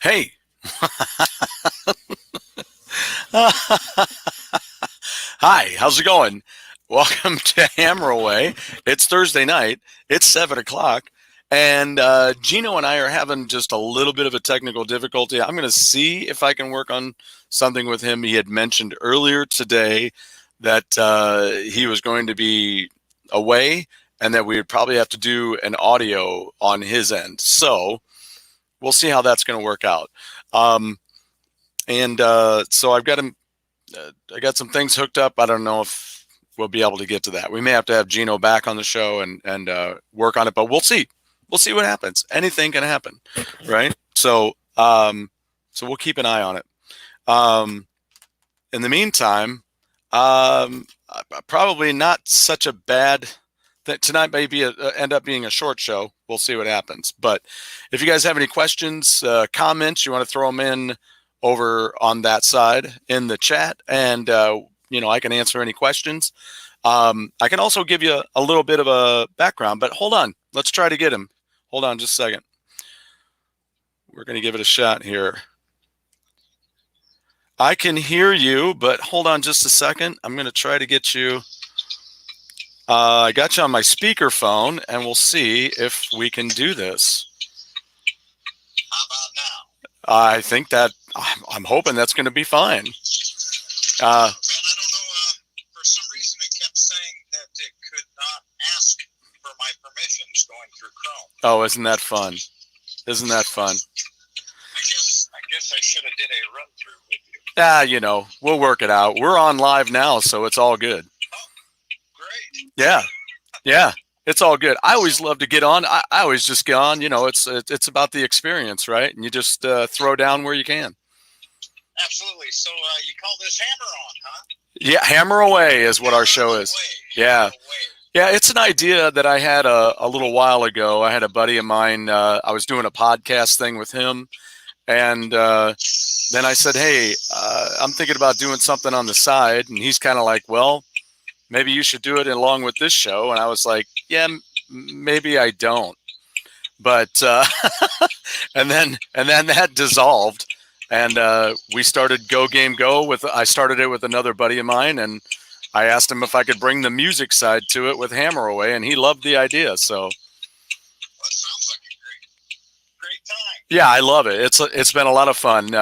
Hey. Hi, how's it going? Welcome to Hammer Away. It's Thursday night. It's 7 o'clock. And Geno and I are having just a little bit of a technical difficulty. I'm going to see if I can work on something with him. He had mentioned earlier today that he was going to be away and that we would probably have to do an audio on his end. So we'll see how that's going to work out. So I've got him. I got some things hooked up. I don't know if we'll be able to get to that. We may have to have Geno back on the show and work on it, but we'll see. We'll see what happens. Anything can happen, right? So we'll keep an eye on it. In the meantime, probably not such a bad. Tonight may be end up being a short show. We'll see what happens. But if you guys have any questions, comments, you want to throw them in over on that side in the chat, and I can answer any questions. I can also give you a little bit of a background, but hold on. Let's try to get him. Hold on just a second. We're going to give it a shot here. I can hear you, but hold on just a second. I'm going to try to get you. I got you on my speakerphone, and we'll see if we can do this. How about now? I think that I'm hoping that's going to be fine. Man, I don't know. For some reason, it kept saying that it could not ask for my permissions going through Chrome. Oh, isn't that fun? Isn't that fun? I guess I should have did a run through with you. We'll work it out. We're on live now, so it's all good. Oh, great. Yeah. It's all good. I always love to get on. I always just get on. It's about the experience, right? And you just throw down where you can. Absolutely. So you call this Hammer On, huh? Yeah, Hammer Away is what our show is. Yeah. Yeah, it's an idea that I had a little while ago. I had a buddy of mine. I was doing a podcast thing with him. And then I said, hey, I'm thinking about doing something on the side. And he's kind of like, well, maybe you should do it along with this show. And I was like, yeah, maybe I don't. But and then that dissolved, and we started Go Game Go I started it with another buddy of mine, and I asked him if I could bring the music side to it with Hammer Away, and he loved the idea. So well, it sounds like a great time. Yeah, I love it. It's been a lot of fun.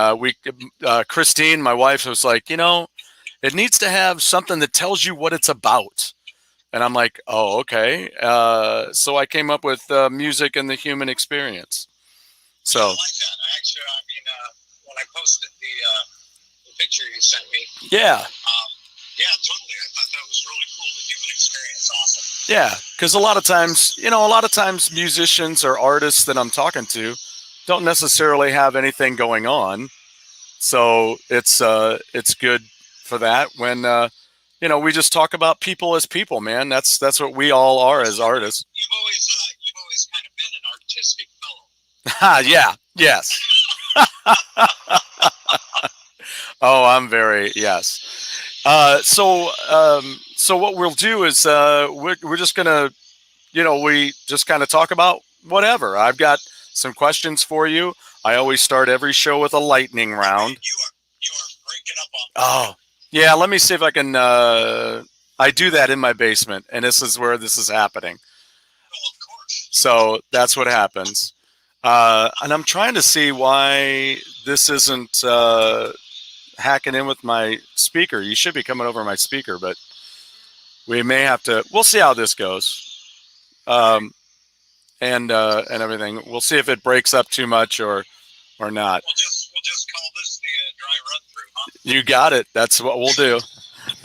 Christine, my wife, was like, it needs to have something that tells you what it's about. And I'm like, oh, okay. So I came up with music and the human experience. So I like that. Actually, when I posted the picture you sent me. Yeah. Yeah, totally. I thought that was really cool. The human experience. Awesome. Yeah, because a lot of times musicians or artists that I'm talking to don't necessarily have anything going on. So it's good for that when we just talk about people as people, man. That's what we all are as artists. You've always kind of been an artistic fellow. Yeah. Yes. Oh, I'm very yes. So what we'll do is we're just gonna we just kind of talk about whatever. I've got some questions for you. I always start every show with a lightning round. You are breaking up on me. Oh. Yeah, let me see if I can. I do that in my basement, and this is where this is happening. Well, of course. So that's what happens. And I'm trying to see why this isn't hacking in with my speaker. You should be coming over my speaker, but we may have to. We'll see how this goes, and everything. We'll see if it breaks up too much or not. We'll just call this the dry run through, huh? You got it. That's what we'll do.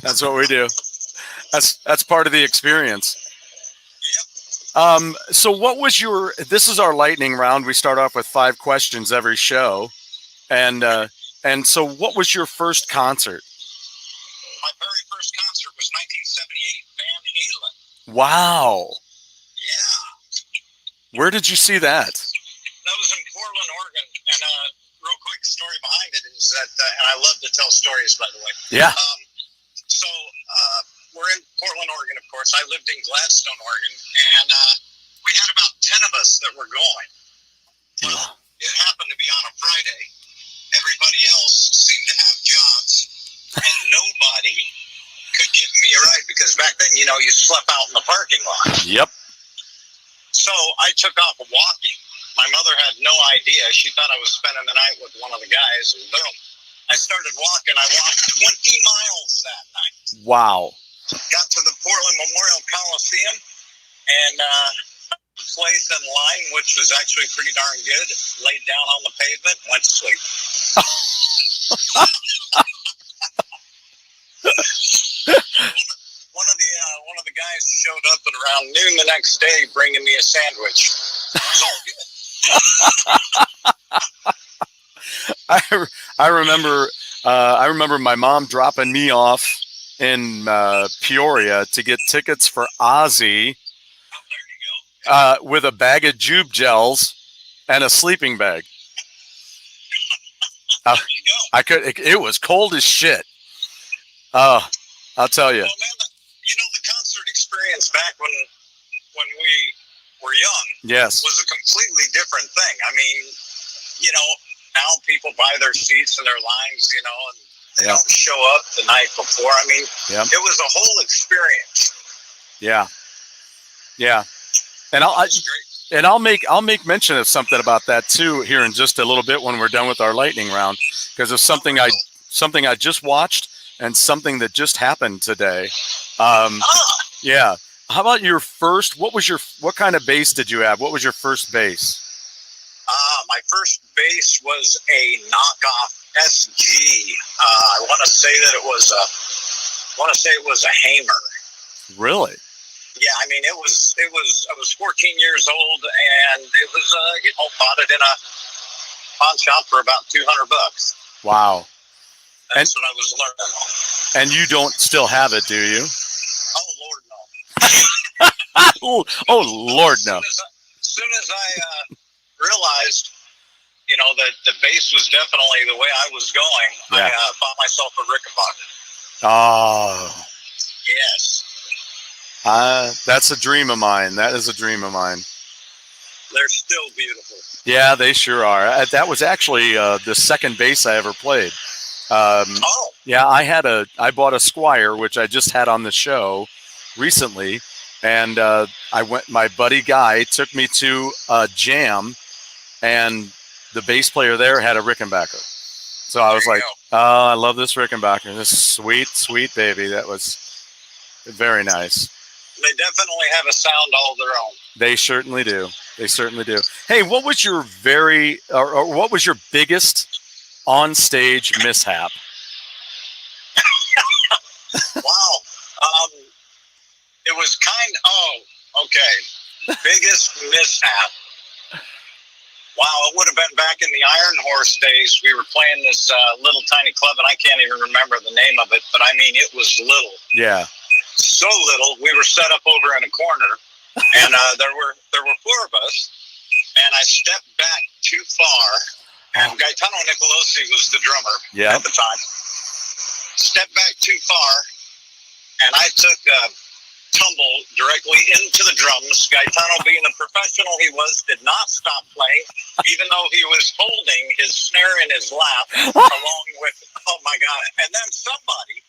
That's what we do. That's part of the experience. Yep. So what was this is our lightning round. We start off with 5 questions every show. And so what was your first concert? My very first concert was 1978 Van Halen. Wow. Yeah. Where did you see that? That was in Portland, Oregon. And real quick story behind it is that, and I love to tell stories, by the way. Yeah. So we're in Portland, Oregon, of course. I lived in Gladstone, Oregon, and we had about 10 of us that were going. Well, it happened to be on a Friday, somebody could give me a ride, because back then, you slept out in the parking lot. Yep. So I took off walking. My mother had no idea. She thought I was spending the night with one of the guys, and boom, I started walking. I walked 20 miles that night. Wow. Got to the Portland Memorial Coliseum, and place in line, which was actually pretty darn good. Laid down on the pavement, went to sleep. One of the guys showed up at around noon the next day, bringing me a sandwich. It was all good. I remember my mom dropping me off in Peoria to get tickets for Ozzy. With a bag of Jube gels and a sleeping bag. There you go. It was cold as shit. I'll tell you. Well, man, the concert experience back when we were young, yes, was a completely different thing. I mean, now people buy their seats and their lines, and they don't show up the night before. I mean, it was a whole experience. Yeah. Yeah. And I'll make mention of something about that too here in just a little bit when we're done with our lightning round, because of something I just watched and something that just happened today. Yeah. How about your first? What kind of bass did you have? What was your first bass? My first bass was a knockoff SG. I want to say that it was a Hamer. Really? Yeah, I mean, I was 14 years old, and it was, bought it in a pawn shop for about $200. Wow. That's what I was learning on. And you don't still have it, do you? Oh, Lord, no. Oh, Lord, no. As soon as I realized, that the bass was definitely the way I was going, I bought myself a Rickenbacker. Oh. Yes. That's a dream of mine. That is a dream of mine. They're still beautiful. Yeah, they sure are. That was actually the second bass I ever played. Yeah, I bought a Squire, which I just had on the show recently, and my buddy Guy took me to a jam, and the bass player there had a Rickenbacker. So I was like, oh, I love this Rickenbacker. This sweet, sweet baby. That was very nice. They definitely have a sound all their own. They certainly do. They certainly do. Hey, what was your what was your biggest on-stage mishap? Wow. It was biggest mishap. Wow, it would have been back in the Iron Horse days. We were playing this little tiny club, and I can't even remember the name of it, but I mean, it was little. Yeah. So little, we were set up over in a corner, and there were four of us, and I stepped back too far, and Gaetano Nicolosi was the drummer at the time. Stepped back too far, and I took a tumble directly into the drums. Gaetano, being the professional he was, did not stop playing, even though he was holding his snare in his lap, along with, oh my God. And then somebody,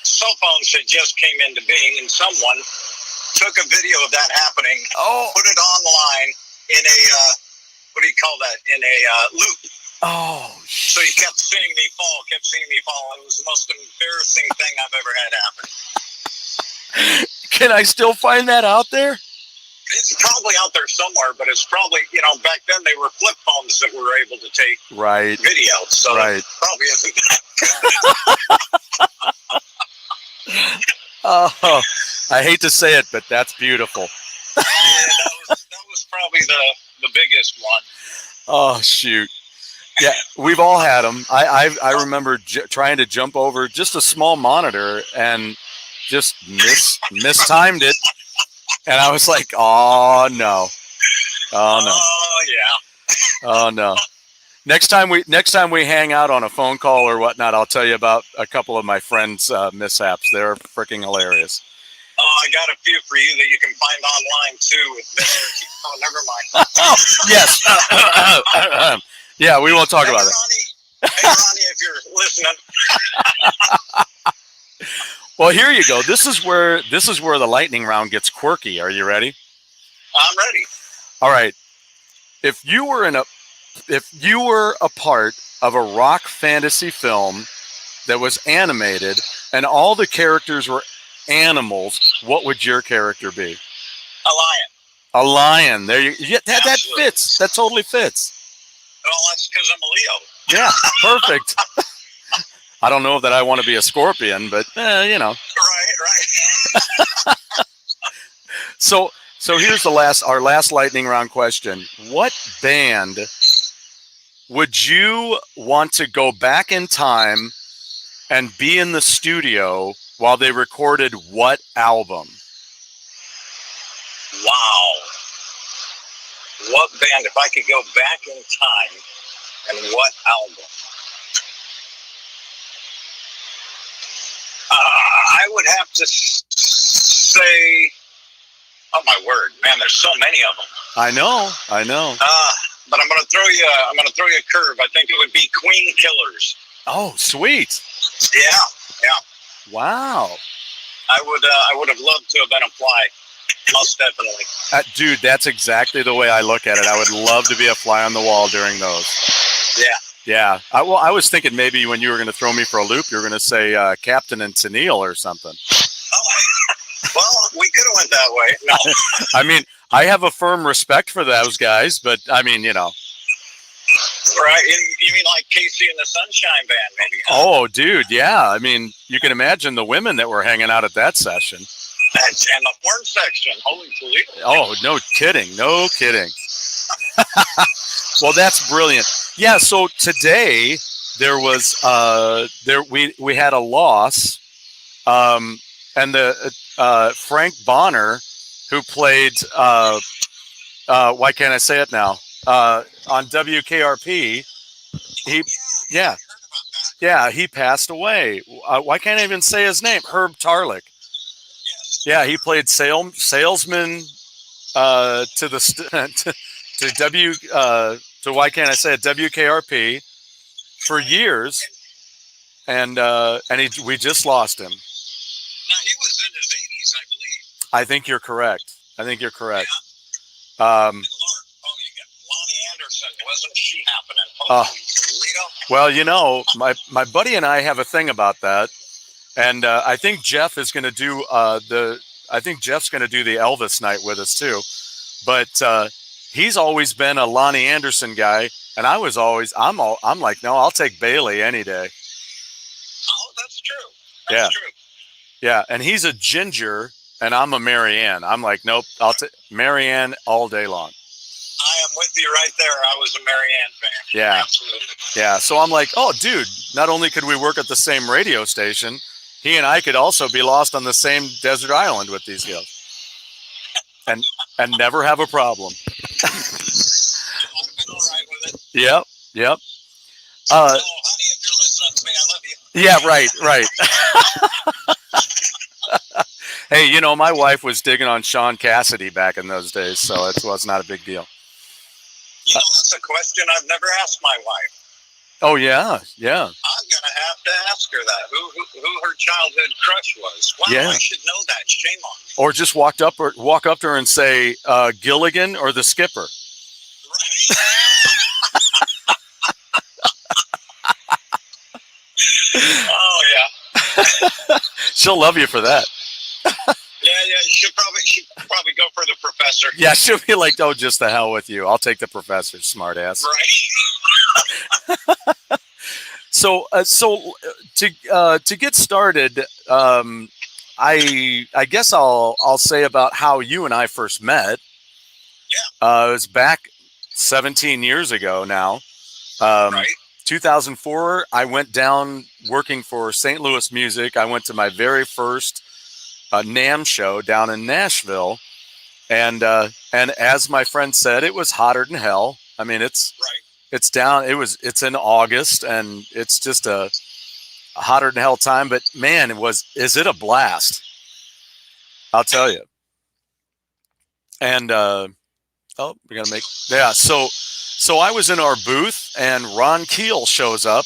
cell phones had just came into being, and someone took a video of that happening, put it online in a, what do you call that, in a loop. Oh, so he kept seeing me fall. It was the most embarrassing thing I've ever had happen. Can I still find that out there? It's probably out there somewhere, but it's probably, back then they were flip phones that were able to take video. So it probably isn't that good. Oh, I hate to say it, but that's beautiful. Yeah, that was probably the biggest one. Oh, shoot. Yeah, we've all had them. I remember trying to jump over just a small monitor and just mistimed it, and I was like, "Oh no, oh no, oh yeah, oh no." Next time we hang out on a phone call or whatnot, I'll tell you about a couple of my friends' mishaps. They're freaking hilarious. Oh, I got a few for you that you can find online too. With Mr. Oh, never mind. Oh, yes. Yeah, we won't talk about it. Hey, Ronnie, if you're listening. Well, here you go. This is where the lightning round gets quirky. Are you ready? I'm ready. All right. If you were a part of a rock fantasy film that was animated and all the characters were animals, what would your character be? A lion. A lion. There you. Yeah, that fits. That totally fits. Well, that's because I'm a Leo. Yeah, perfect. I don't know that I want to be a scorpion, but you know. Right. So here's our last lightning round question. What band would you want to go back in time and be in the studio while they recorded what album? Wow. What band, if I could go back in time, and what album? I would have to say, oh my word, man, there's so many of them. I know. But I'm gonna throw you a curve. I think it would be Queen Killers. Oh, sweet. Yeah. Wow. I would have loved to have been a fly. Most definitely. Dude, that's exactly the way I look at it. I would love to be a fly on the wall during those. Yeah. Yeah. I was thinking maybe when you were going to throw me for a loop, you were going to say Captain and Tennille or something. Oh, well, we could have went that way. No. I mean, I have a firm respect for those guys, but I mean, you know. Right. You mean like Casey and the Sunshine Band, maybe? Huh? Oh, dude. Yeah. I mean, you can imagine the women that were hanging out at that session. And the porn section. Holy Toledo. Oh, no kidding. No kidding. Well, that's brilliant. Yeah. So today there was, we had a loss. And the, Frank Bonner, who played, why can't I say it now? On WKRP, he passed away. Why can't I even say his name? Herb Tarlick. Yeah, he played salesman to why can't I say it, WKRP for years, and we just lost him. Now he was in his 80s, I believe. I think you're correct. Yeah. You got Lonnie Anderson. Wasn't she happening? Well, you know, my buddy and I have a thing about that. And I think Jeff is going to do Jeff's going to do the Elvis night with us too. But he's always been a Lonnie Anderson guy, and I'm like, no, I'll take Bailey any day. Oh, that's true. That's true. Yeah, and he's a Ginger, and I'm a Marianne. I'm like, nope, I'll take Marianne all day long. I am with you right there. I was a Marianne fan. Yeah. Absolutely. Yeah, so I'm like, oh, dude, not only could we work at the same radio station, he and I could also be lost on the same desert island with these guys, and never have a problem. I've been all right with it. Yep. So, honey, if you're listening to me, I love you. Yeah, right. Hey, you know, my wife was digging on Sean Cassidy back in those days, so it was not a big deal. You know, that's a question I've never asked my wife. Oh, yeah. I'm gonna have to ask her that. Who her childhood crush was. Wow, Yeah. I should know that. Shame on me. Or just walk up to her and say Gilligan or the Skipper. Right. Oh yeah. She'll love you for that. Yeah. She'll probably go for the professor. Yeah, she'll be like, "Oh, just the hell with you. I'll take the professor, smart ass." Right. So to get started, I guess I'll say about how you and I first met. Yeah. It was back 17 years ago now. Right. 2004, I went down working for St. Louis Music. I went to my very first NAMM show down in Nashville, and as my friend said, it was hotter than hell. I mean, it's down. It's in August, and it's just a hotter than hell time. But man, is it a blast? I'll tell you. And we're gonna make So I was in our booth. and Ron Keel shows up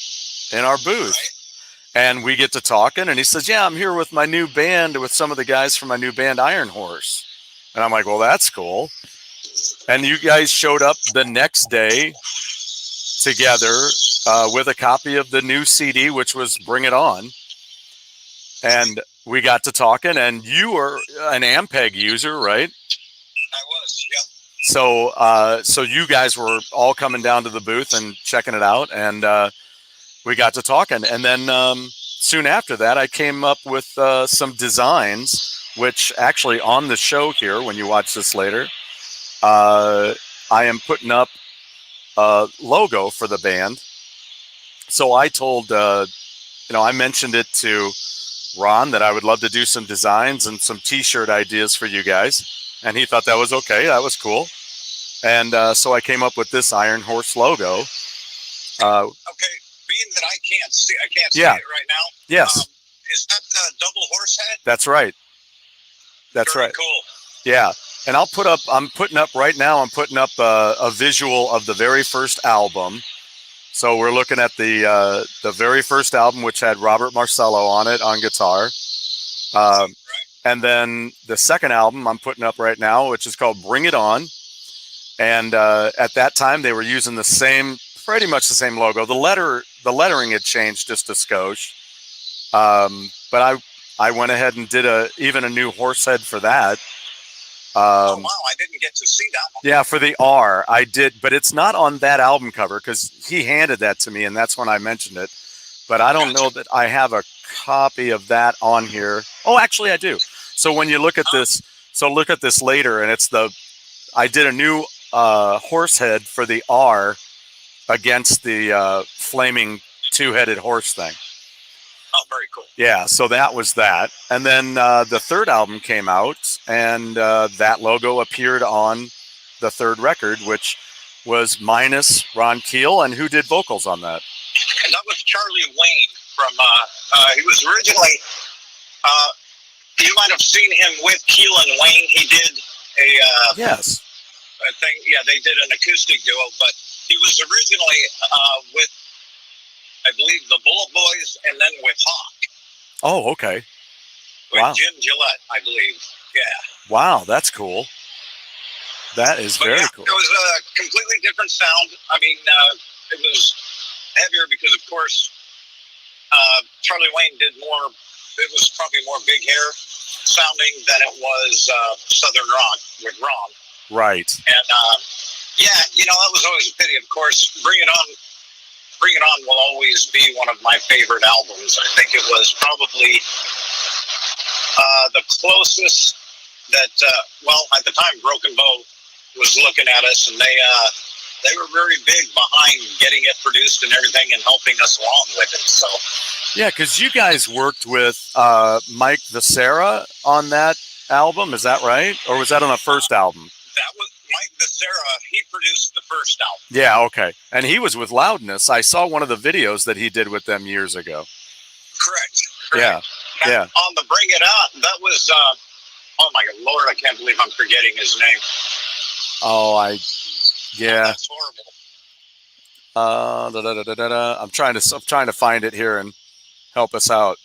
in our booth. And we get to talking, and he says, yeah, I'm here with my new band, with some of the guys from my new band, Iron Horse. And I'm like, well, that's cool. And you guys showed up the next day together with a copy of the new CD, which was Bring It On. And we got to talking, and you were an Ampeg user, right? I was, yep. So you guys were all coming down to the booth and checking it out, and we got to talking. And then soon after that, I came up with some designs, which actually on the show here, when you watch this later, I am putting up a logo for the band. So I told, I mentioned it to Ron that I would love to do some designs and some T-shirt ideas for you guys. And he thought that was okay. That was cool. And so I came up with this Iron Horse logo. Okay, being that I can't see it right now. Yes. Is that the double horse head? That's right. That's Very right. Cool. Yeah. And I'm putting up a visual of the very first album. So we're looking at the very first album, which had Robert Marcello on it on guitar. And then the second album I'm putting up right now, which is called Bring It On. And at that time, they were using pretty much the same logo. The lettering had changed just a skosh. But I went ahead and did even a new horse head for that. Oh, wow, I didn't get to see that one. Yeah, for the R, I did, but it's not on that album cover because he handed that to me, and that's when I mentioned it. But I don't know that I have a copy of that on here. Oh, actually, I do. So when you look at this, look at this later, and I did a new horse head for the R against the flaming two-headed horse thing. Oh, very cool. Yeah, so that was that. And then the third album came out, and that logo appeared on the third record, which was minus Ron Keel. And who did vocals on that? And that was Charlie Wayne from, he was originally, you might have seen him with Keel and Wayne. He did yes. I think, they did an acoustic duo, but he was originally with, I believe, the Bullet Boys, and then with Hawk. Oh, okay. With Jim Gillette, I believe. Yeah. Wow, that's cool. That is very cool. It was a completely different sound. I mean, it was heavier because, of course, Charlie Wayne did more. It was probably more big hair sounding than it was Southern rock with Ron. Right. And that was always a pity. Of course, Bring It On will always be one of my favorite albums. I think it was probably the closest that, at the time, Broken Bow was looking at us, and they were very big behind getting it produced and everything and helping us along with it. So, yeah, because you guys worked with Mike Vicera on that album, is that right? Or was that on the first album? That was Mike Vicera. He produced the first album. Yeah, okay. And he was with Loudness. I saw one of the videos that he did with them years ago. Correct. Yeah, yeah. On the Bring It Out, that was, oh my God, Lord, I can't believe I'm forgetting his name. Oh, yeah. That's horrible. I'm trying to find it here and help us out.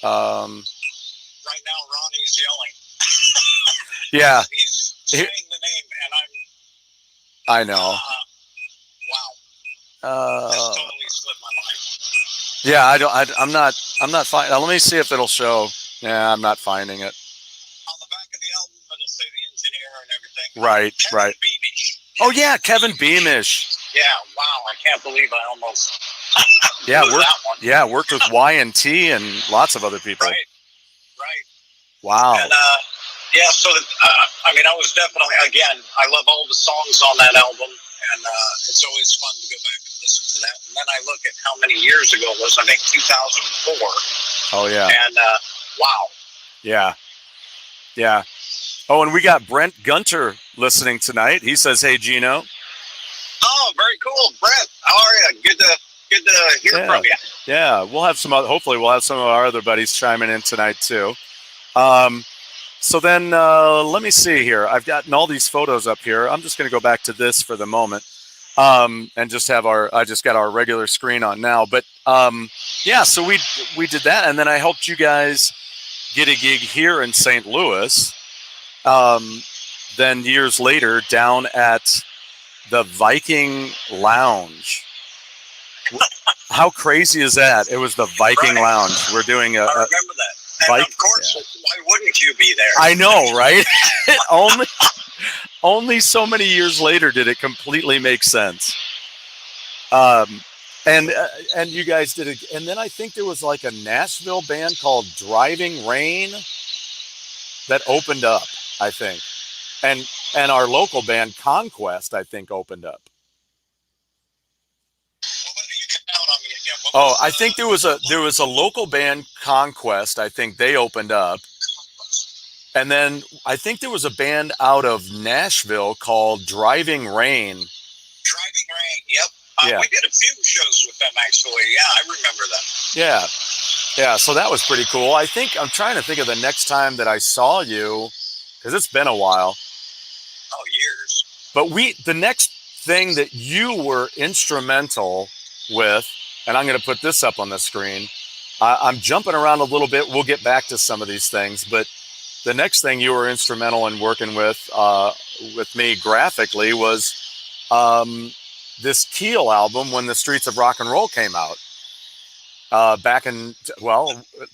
Right now, Ronnie's yelling. Yeah. He's saying the name, and I know. Wow. This totally slipped my mind. Yeah, I'm not finding. Let me see if it'll show. Yeah, I'm not finding it. On the back of the album, it'll say the engineer and everything. Right, Kevin right. Beamish. Oh yeah, Kevin Beamish. Yeah, wow. I can't believe I almost yeah, blew that one. Yeah, worked with Y&T and lots of other people. Right. Wow. And so I was definitely, again, I love all the songs on that album, and it's always fun to go back and listen to that. And then I look at how many years ago it was. I think 2004. Oh yeah. And wow. Yeah. Oh, and we got Brent Gunter listening tonight. He says, "Hey, Geno." Oh, very cool, Brent. How are you? Good to hear from you. Yeah, we'll have hopefully we'll have some of our other buddies chiming in tonight too. So then let me see here. I've gotten all these photos up here. I'm just going to go back to this for the moment. and just have I just got our regular screen on now. But yeah, so we did that, and then I helped you guys get a gig here in St. Louis. Then years later, down at the Viking Lounge. How crazy is that? It was the Viking Lounge. We're doing I remember that. And of course, why wouldn't you be there? I know, right? Only so many years later did it completely make sense. And you guys did it. And then I think there was like a Nashville band called Driving Rain that opened up, I think. And our local band Conquest, I think, opened up. Oh, I think there was a local band, Conquest. I think they opened up, and then I think there was a band out of Nashville called Driving Rain. Driving Rain, yep. Yeah. We did a few shows with them actually. Yeah, I remember them. Yeah. So that was pretty cool. I think I'm trying to think of the next time that I saw you, because it's been a while. Oh, years. But the next thing that you were instrumental with. And I'm going to put this up on the screen. I'm jumping around a little bit. We'll get back to some of these things. But the next thing you were instrumental in working with me graphically was this Keel album when the Streets of Rock and Roll came out back in,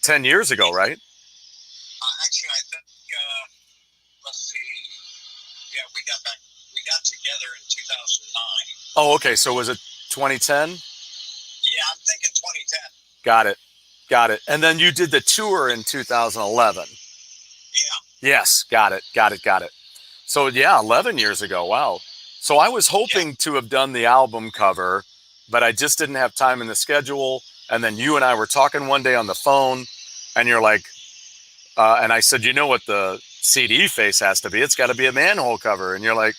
10 years ago, right? Actually, I think, let's see. Yeah, we got together in 2009. Oh, okay. So was it 2010? Yeah, I'm thinking 2010. Got it. And then you did the tour in 2011. Yeah. Yes, got it. So yeah, 11 years ago. Wow. So I was hoping to have done the album cover, but I just didn't have time in the schedule. And then you and I were talking one day on the phone, and you're like, and I said, you know what the CD face has to be? It's got to be a manhole cover. And you're like,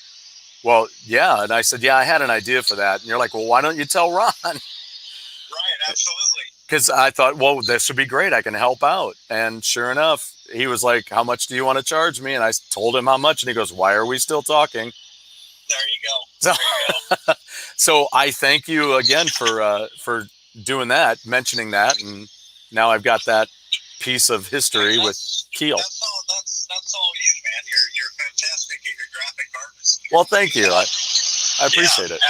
well, yeah. And I said, yeah, I had an idea for that. And you're like, well, why don't you tell Ron? Right, absolutely. Because I thought, well, this would be great. I can help out. And sure enough, he was like, how much do you want to charge me? And I told him how much. And he goes, why are we still talking? There you go. So I thank you again for doing that, mentioning that. And now I've got that piece of history with Keel. That's all you, man. You're fantastic. You're a graphic artist. Well, thank you. I appreciate it.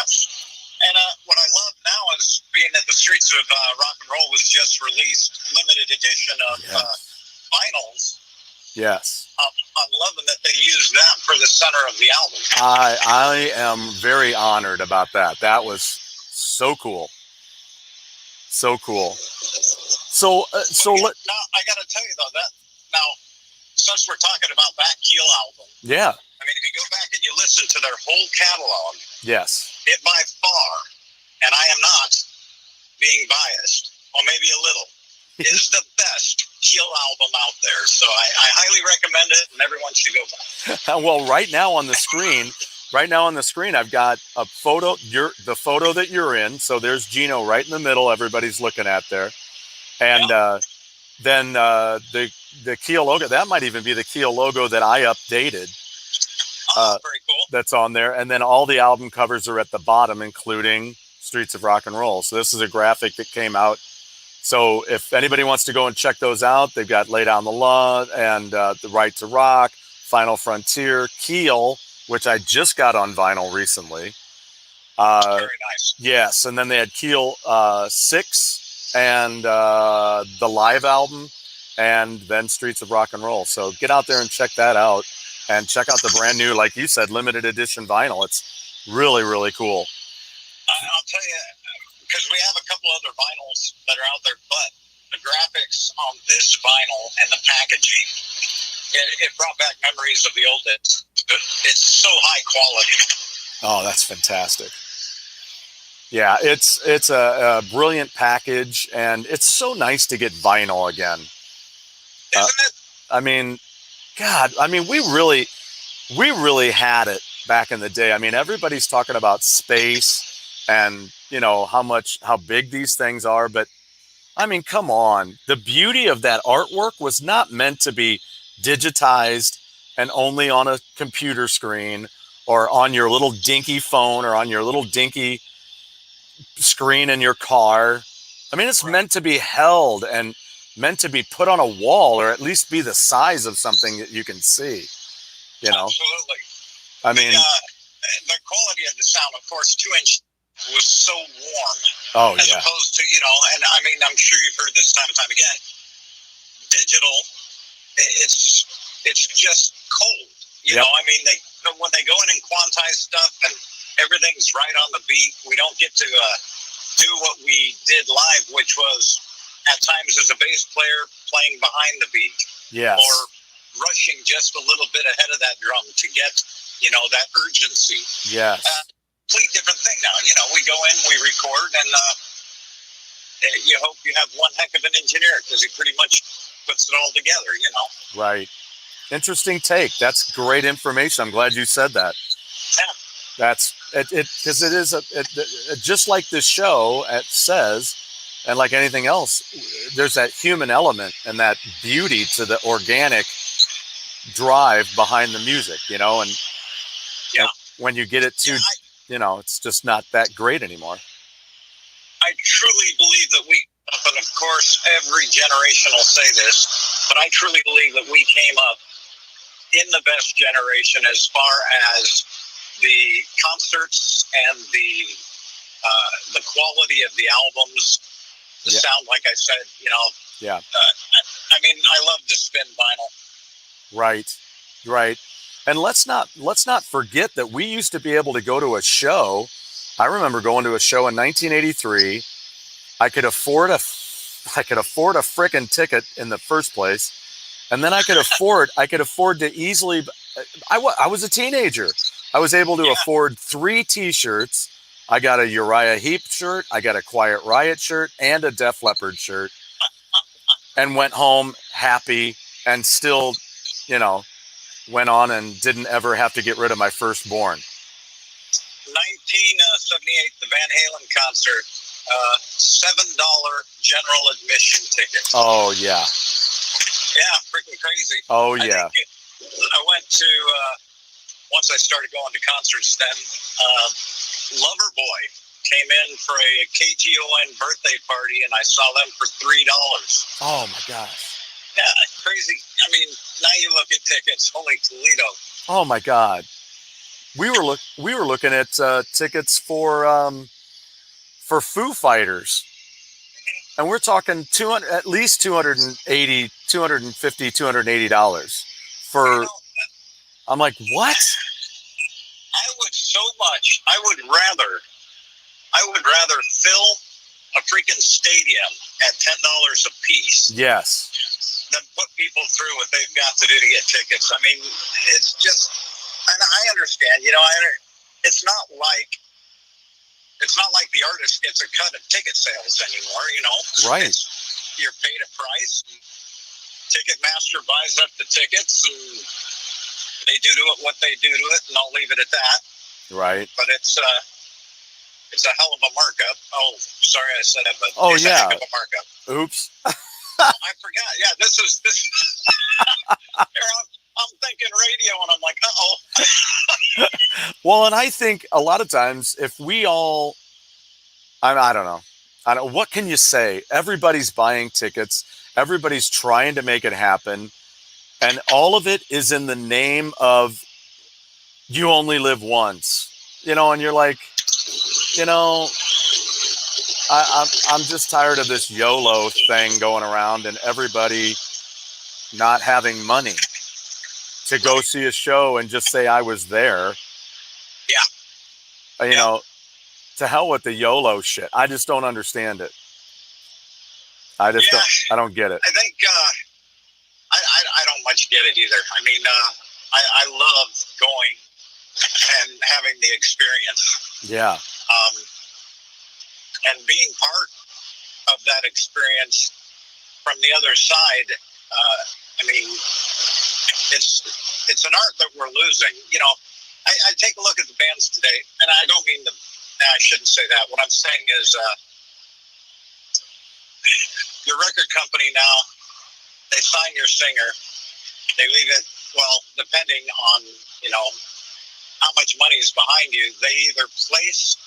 And what I love now is being that the Streets of Rock and Roll was just released, limited edition of vinyls. Yes. I'm loving that they use that for the center of the album. I am very honored about that. That was so cool. So cool. So now I got to tell you though that now since we're talking about that Keel album. Yeah. I mean, if you go back and you listen to their whole catalog. Yes. It by far, and I am not being biased, or maybe a little, is the best Keel album out there. So I highly recommend it, and everyone should go buy it. Well, right now on the screen, I've got a photo. The photo that you're in. So there's Geno right in the middle. Everybody's looking at there, and then the Keel logo. That might even be the Keel logo that I updated. Very cool. That's on there. And then all the album covers are at the bottom, including Streets of Rock and Roll. So this is a graphic that came out. So if anybody wants to go and check those out, they've got Lay Down the Law and The Right to Rock, Final Frontier, Keel, which I just got on vinyl recently. Very nice. Yes. And then they had Keel 6 and the live album, and then Streets of Rock and Roll. So get out there and check that out. And check out the brand new, like you said, limited edition vinyl. It's really, really cool. I'll tell you, because we have a couple other vinyls that are out there, but the graphics on this vinyl and the packaging, it brought back memories of the old days. It's so high quality. Oh, that's fantastic. Yeah, it's a brilliant package, and it's so nice to get vinyl again. Isn't it? I mean, God, I mean, we really had it back in the day. I mean, everybody's talking about space and, you know, how big these things are. But I mean, come on. The beauty of that artwork was not meant to be digitized and only on a computer screen or on your little dinky phone or on your little dinky screen in your car. I mean, it's meant to be held and meant to be put on a wall, or at least be the size of something that you can see, you know? Absolutely. I mean, the quality of the sound, of course, 2-inch was so warm. Oh, as yeah. opposed to, and I mean, I'm sure you've heard this time and time again, digital, it's just cold. You know, I mean, when they go in and quantize stuff and everything's right on the beat, we don't get to do what we did live, which was at times as a bass player playing behind the beat. Yes. Or rushing just a little bit ahead of that drum to get, that urgency. Yes. Complete different thing now. We go in, we record, and you hope you have one heck of an engineer because he pretty much puts it all together, Right. Interesting take. That's great information. I'm glad you said that. Yeah. That's it because it is just like this show says, and like anything else, there's that human element and that beauty to the organic drive behind the music, and when you get it too, it's just not that great anymore. I truly believe that and of course every generation will say this, but I truly believe that we came up in the best generation as far as the concerts and the quality of the albums, the sound, like I said, I mean, I love to spin vinyl. Right. And let's not forget that we used to be able to go to a show. I remember going to a show in 1983. I could afford a frickin' ticket in the first place. And then I could afford to easily, I was a teenager. I was able to afford 3 t-shirts. I got a Uriah Heep shirt, I got a Quiet Riot shirt, and a Def Leppard shirt. And went home happy and still, went on and didn't ever have to get rid of my firstborn. 1978, the Van Halen concert, $7 general admission ticket. Oh, yeah. Yeah, freaking crazy. Oh, yeah. I went to, once I started going to concerts, then Loverboy came in for a KGON birthday party, and I saw them for $3. Oh, my gosh. Yeah, crazy. I mean, now you look at tickets, holy Toledo. Oh, my God. We were looking at tickets for Foo Fighters. And we're talking at least $280, $250, $280 for. I'm like, what? I would rather fill a freaking stadium at $10 a piece. Yes. Than put people through what they've got to do to get tickets. I mean, it's just, and I understand. It's not like the artist gets a cut of ticket sales anymore, Right. You're paid a price. Ticketmaster buys up the tickets, and they do to it what they do to it, and I'll leave it at that. Right. But it's a hell of a markup. Oh, sorry I said it, but it's a heck of a markup. Oops. I forgot. Yeah, this. I'm thinking radio, and I'm like, uh-oh. Well, and I think a lot of times if we all, I don't know, what can you say? Everybody's buying tickets. Everybody's trying to make it happen. And all of it is in the name of you only live once, and you're like, I'm just tired of this YOLO thing going around and everybody not having money to go see a show and just say I was there. Yeah. To hell with the YOLO shit. I just don't understand it. I don't get it. I think I don't much get it either. I mean, I love going and having the experience. Yeah. And being part of that experience from the other side, I mean, it's an art that we're losing. I take a look at the bands today, and I don't mean I shouldn't say that. What I'm saying is your record company now, they sign your singer, they leave it, well, depending on, how how much money is behind you. They either place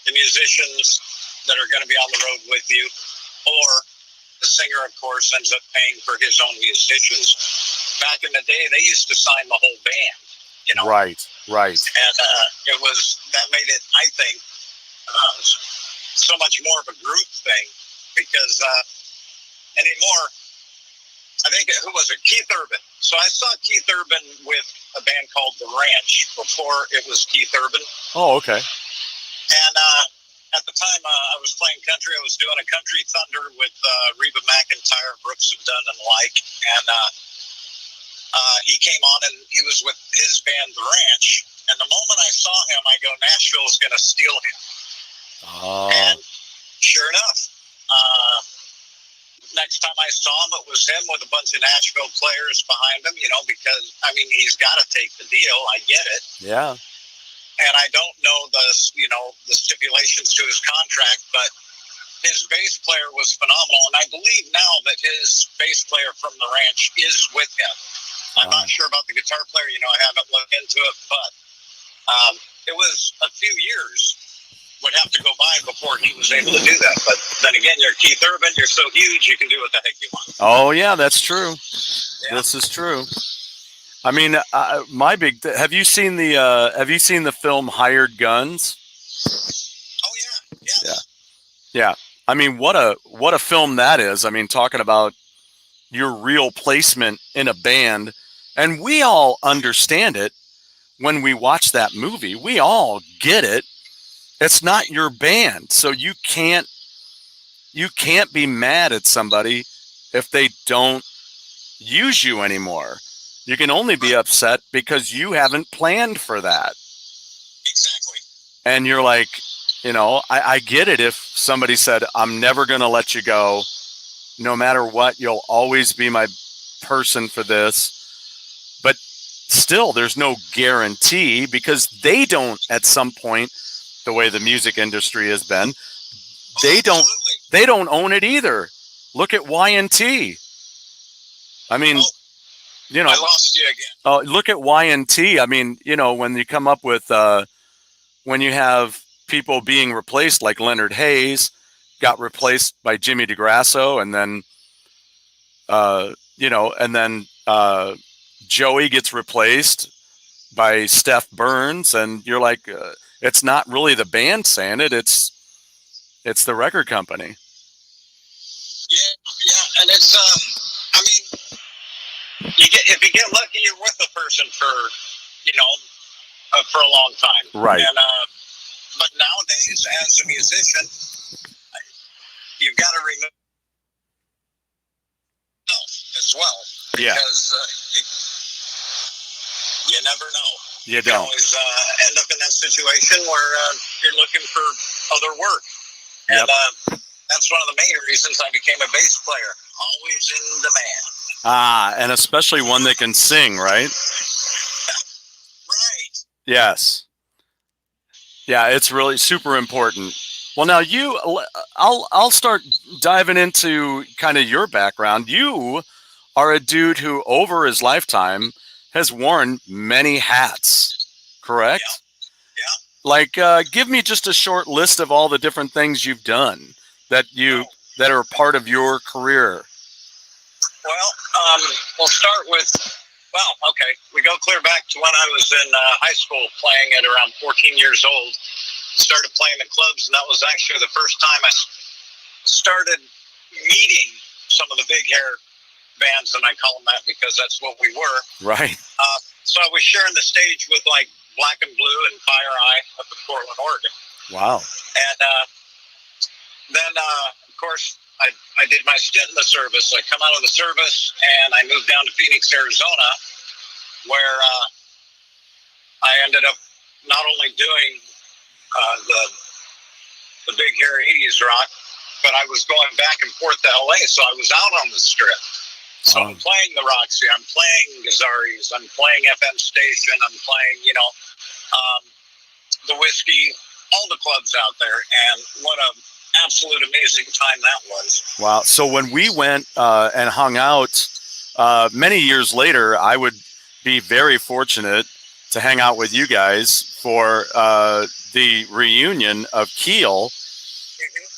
the musicians that are going to be on the road with you, or the singer, of course, ends up paying for his own musicians. Back in the day, they used to sign the whole band, you know. Right. And that made it, I think, so much more of a group thing, because anymore, I think, who was it? Keith Urban. So I saw Keith Urban with a band called The Ranch before it was Keith Urban. Oh, okay. And at the time, I was playing country. I was doing a Country Thunder with Reba McEntire, Brooks and Dunn, and the like. And he came on, and he was with his band, The Ranch. And the moment I saw him, I go, Nashville's going to steal him. Oh. And sure enough, next time I saw him, it was him with a bunch of Nashville players behind him, you know, because, I mean, he's got to take the deal. I get it. Yeah. And I don't know the stipulations to his contract, but his bass player was phenomenal. And I believe now that his bass player from The Ranch is with him. I'm not sure about the guitar player. You know, I haven't looked into it, but it was a few years would have to go by before he was able to do that. But then again, you're Keith Urban. You're so huge, you can do what the heck you want. Oh yeah, that's true. Yeah. This is true. I mean, have you seen the film Hired Guns? Oh yeah. Yes. Yeah. I mean, what a film that is. I mean, talking about your real placement in a band, and we all understand it when we watch that movie. We all get it. It's not your band, so you can't be mad at somebody if they don't use you anymore. You can only be upset because you haven't planned for that. Exactly. And you're like, you know, I get it if somebody said, I'm never going to let you go. No matter what, you'll always be my person for this. But still, there's no guarantee, because they don't, at some point, the way the music industry has been, they don't own it either. Look at Y&T. I mean, you know, I lost you again. Look at Y&T. I mean, you know, when you come up with, when you have people being replaced, like Leonard Hayes got replaced by Jimmy DeGrasso, and then, you know, and then Joey gets replaced by Steph Burns, and you're like, it's not really the band saying it; it's the record company. Yeah, and it's I mean, if you get lucky, you're with a person for, you know, for a long time, right? And but nowadays, as a musician, you've got to remember as well, because you never know. You don't. Always end up in that situation where you're looking for other work. And that's one of the main reasons I became a bass player. Always in demand. And especially one that can sing, right? Right. Yes. Yeah, it's really super important. Well, now I'll start diving into kind of your background. You are a dude who, over his lifetime, has worn many hats, correct? Yeah. Like, give me just a short list of all the different things you've done that are part of your career. Well, we'll start with, okay, we go clear back to when I was in high school, playing at around 14 years old. Started playing the clubs, and that was actually the first time I started meeting some of the big hair bands, and I call them that because that's what we were. Right. So I was sharing the stage with like Black and Blue and Fire Eye up in Portland, Oregon. Wow. And then, of course, I did my stint in the service. I come out of the service, and I moved down to Phoenix, Arizona, where I ended up not only doing the big hair 80s rock, but I was going back and forth to LA, so I was out on the strip. So I'm playing the Roxy, I'm playing Gazzarri's, I'm playing FM Station, I'm playing, you know, the Whiskey, all the clubs out there, and what a absolute amazing time that was. Wow. So when we went and hung out many years later, I would be very fortunate to hang out with you guys for the reunion of Keel.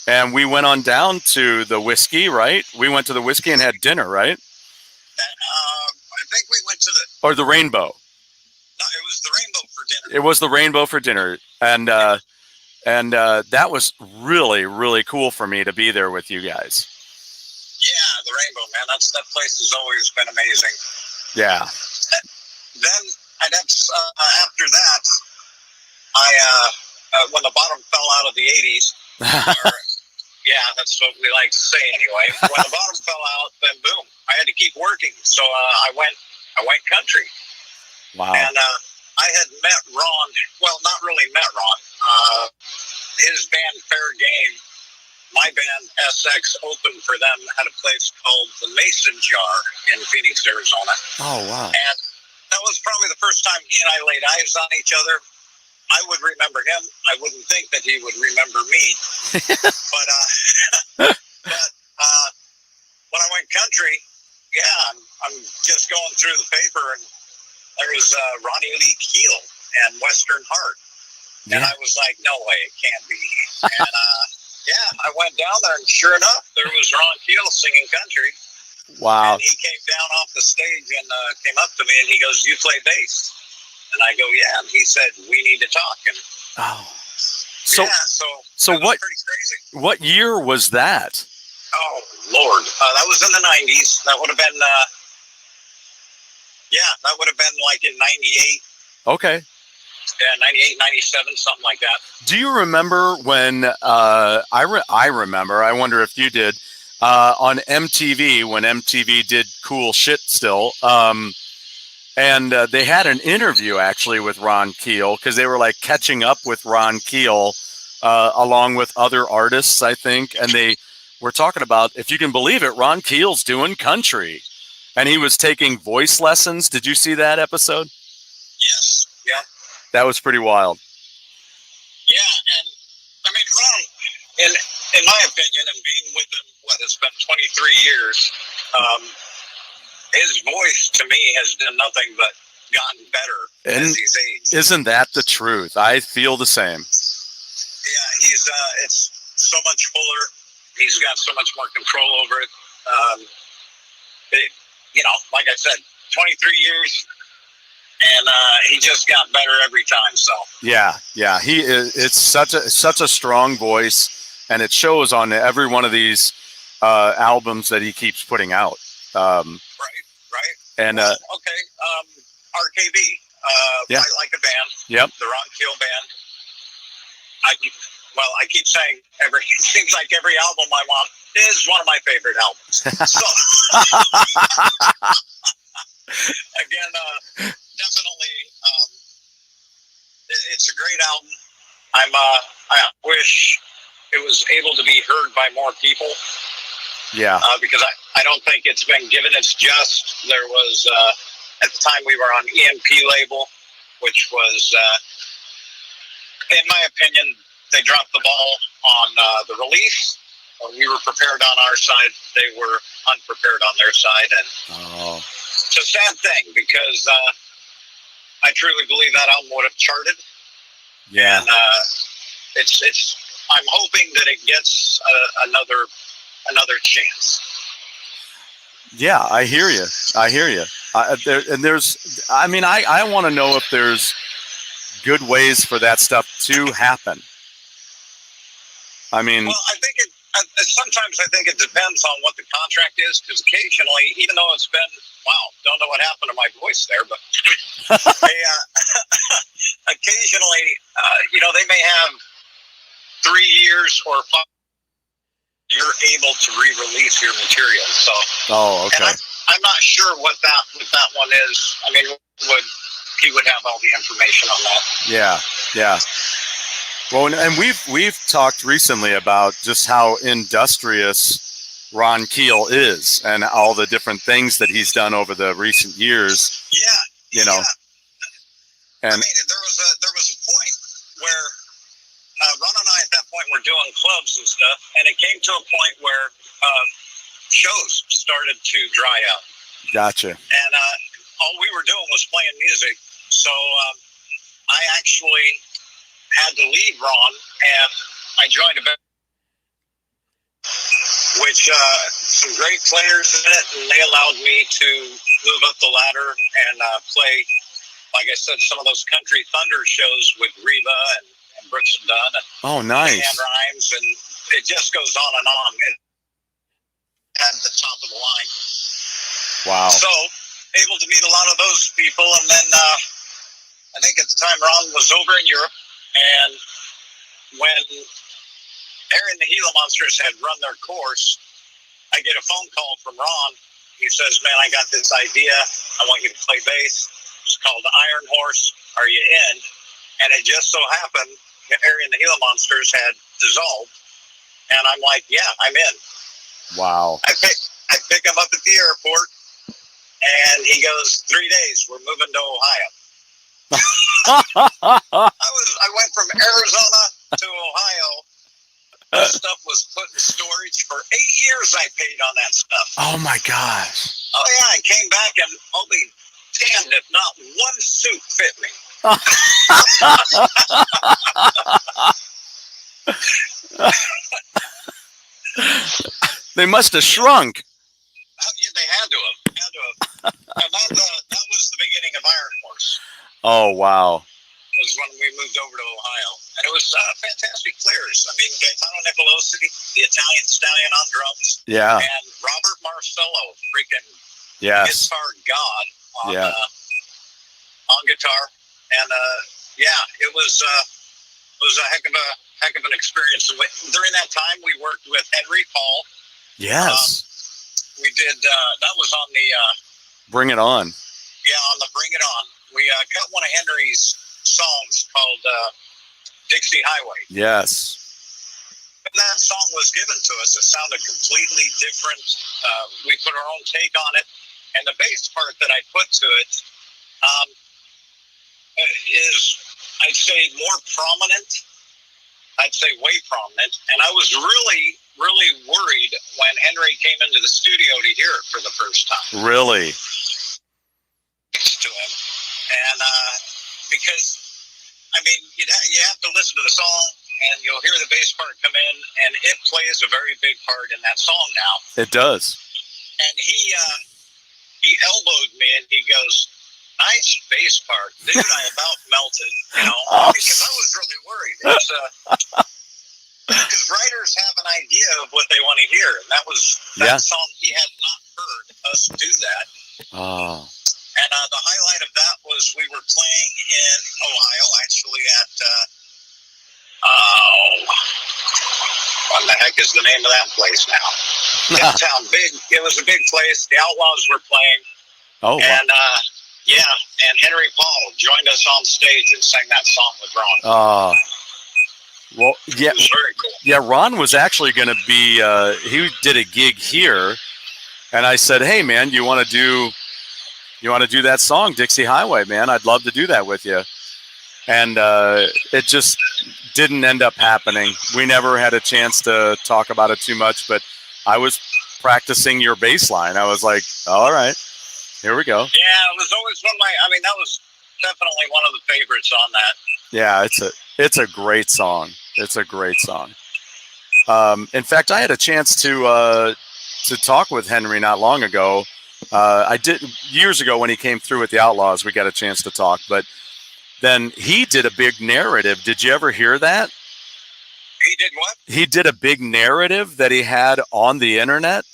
And we went on down to the Whiskey, right? We went to the Whiskey and had dinner, right? I think we went to or the Rainbow. No, it was the Rainbow for dinner. It was the Rainbow for dinner, and that was really, really cool for me to be there with you guys. Yeah, the Rainbow, man. That place has always been amazing. Yeah. Then I'd have to, after that, when the bottom fell out of the 80s, yeah, that's what we like to say anyway. When the bottom fell out, then boom, I had to keep working. So I went country. Wow. And I had met Ron. Well, not really met Ron. His band Fair Game, my band SX opened for them at a place called the Mason Jar in Phoenix, Arizona. Oh, wow. And that was probably the first time he and I laid eyes on each other. I would remember him. I wouldn't think that he would remember me. But when I went country, yeah, I'm just going through the paper, and there was Ronnie Lee Keel and Western Heart. Yeah. And I was like, no way, it can't be. And yeah, I went down there, and sure enough, there was Ron Keel singing country. Wow. And he came down off the stage and came up to me, and he goes, "You play bass?" And I go, "Yeah." And he said, "We need to talk." And so, yeah, so what? Pretty crazy. What year was that? Oh Lord, that was in the 90s. That would have been, yeah, that would have been like in 98. Okay. Yeah, 98, 97, something like that. Do you remember when I remember? I wonder if you did on MTV when MTV did cool shit still. And they had an interview actually with Ron Keel because they were like catching up with Ron Keel along with other artists, I think. And they were talking about, if you can believe it, Ron Keel's doing country. And he was taking voice lessons. Did you see that episode? Yes. Yeah. That was pretty wild. Yeah. And I mean, Ron, in my opinion, and being with him, it's been 23 years, his voice to me has done nothing but gotten better as he's aged. Isn't that the truth? I feel the same. Yeah, he's it's so much fuller. He's got so much more control over it. You know, like I said, 23 years, and he just got better every time. So yeah, he is. It's such a strong voice, and it shows on every one of these albums that he keeps putting out. Right. And okay, RKB. Yeah. I like a band. Yep. The Ron Keel band. I keep saying it seems like every album I'm on is one of my favorite albums. So again, definitely, it's a great album. I wish it was able to be heard by more people. Yeah. Because I don't think it's been given its just. There was, at the time we were on EMP label, which was, in my opinion, they dropped the ball on the release. When we were prepared on our side, they were unprepared on their side. And it's a sad thing because I truly believe that album would have charted. Yeah. And I'm hoping that it gets another chance. Yeah, I hear you. I want to know if there's good ways for that stuff to happen. I mean, well, sometimes I think it depends on what the contract is, because occasionally, even though it's been, don't know what happened to my voice there, but occasionally, they may have 3 years or 5. You're able to re-release your material. So, okay. And I'm not sure what that one is. I mean, he would have all the information on that. Yeah. Well, and we've talked recently about just how industrious Ron Keel is, and all the different things that he's done over the recent years. Yeah. And I mean, there was a point where Ron and I at that point were doing clubs and stuff, and it came to a point where shows started to dry out. Gotcha. And all we were doing was playing music So I actually had to leave Ron, and I joined a band, which some great players in it, and they allowed me to move up the ladder and play, like I said, some of those country thunder shows with Reba and Brooks and Dunn. And oh, nice. And Rhymes, and it just goes on and on. And at the top of the line. Wow. So able to meet a lot of those people, and then I think at the time Ron was over in Europe, and when Harry and the Gila Monsters had run their course, I get a phone call from Ron. He says, "Man, I got this idea. I want you to play bass. It's called Iron Horse. Are you in?" And it just so happened that Harry and the Gila Monsters had dissolved, and I'm like, "Yeah, I'm in." Wow. I pick him up at the airport, and he goes, 3 days, we're moving to Ohio. I went from Arizona to Ohio. That stuff was put in storage for 8 years. I paid on that stuff. Oh my gosh. Oh yeah, I came back and I'll be damned if not one suit fit me. They must have shrunk. Yeah, they had to have. And that was the beginning of Iron Horse. Oh, wow. It was when we moved over to Ohio. And it was fantastic players. I mean, Gaetano Nicolosi, the Italian stallion on drums. Yeah. And Robert Marcello, freaking guitar god on guitar. And it was a heck of an experience. During that time, we worked with Henry Paul. Yes. We did, that was on the... Bring It On. Yeah, on the Bring It On. We cut one of Henry's songs called Dixie Highway. Yes. And that song was given to us. It sounded completely different. We put our own take on it. And the bass part that I put to it is, I'd say, more prominent. I'd say way prominent. And I was really, really worried when Henry came into the studio to hear it for the first time. Really? To him. And because, I mean, you have to listen to the song, and you'll hear the bass part come in, and it plays a very big part in that song now. It does. And he elbowed me, and he goes, "Nice bass part. Dude, I about melted, because I was really worried. Because writers have an idea of what they want to hear, and that was that song. He had not heard us do that. Oh. And the highlight of that was we were playing in Ohio, actually at, what the heck is the name of that place now? Downtown, it was a big place. The Outlaws were playing. Oh, wow. And, and Henry Paul joined us on stage and sang that song with Ron. Well, yeah. It was very cool. Yeah, Ron was actually going to be, he did a gig here, and I said, "Hey, man, you want to do that song, Dixie Highway, man? I'd love to do that with you." And it just didn't end up happening. We never had a chance to talk about it too much, but I was practicing your bass line. I was like, all right, here we go. Yeah, it was always that was definitely one of the favorites on that. Yeah, it's a great song. It's a great song. In fact, I had a chance to talk with Henry not long ago. I did years ago when he came through with the Outlaws. We got a chance to talk, but then he did a big narrative. Did you ever hear that? He did what? He did a big narrative that he had on the internet.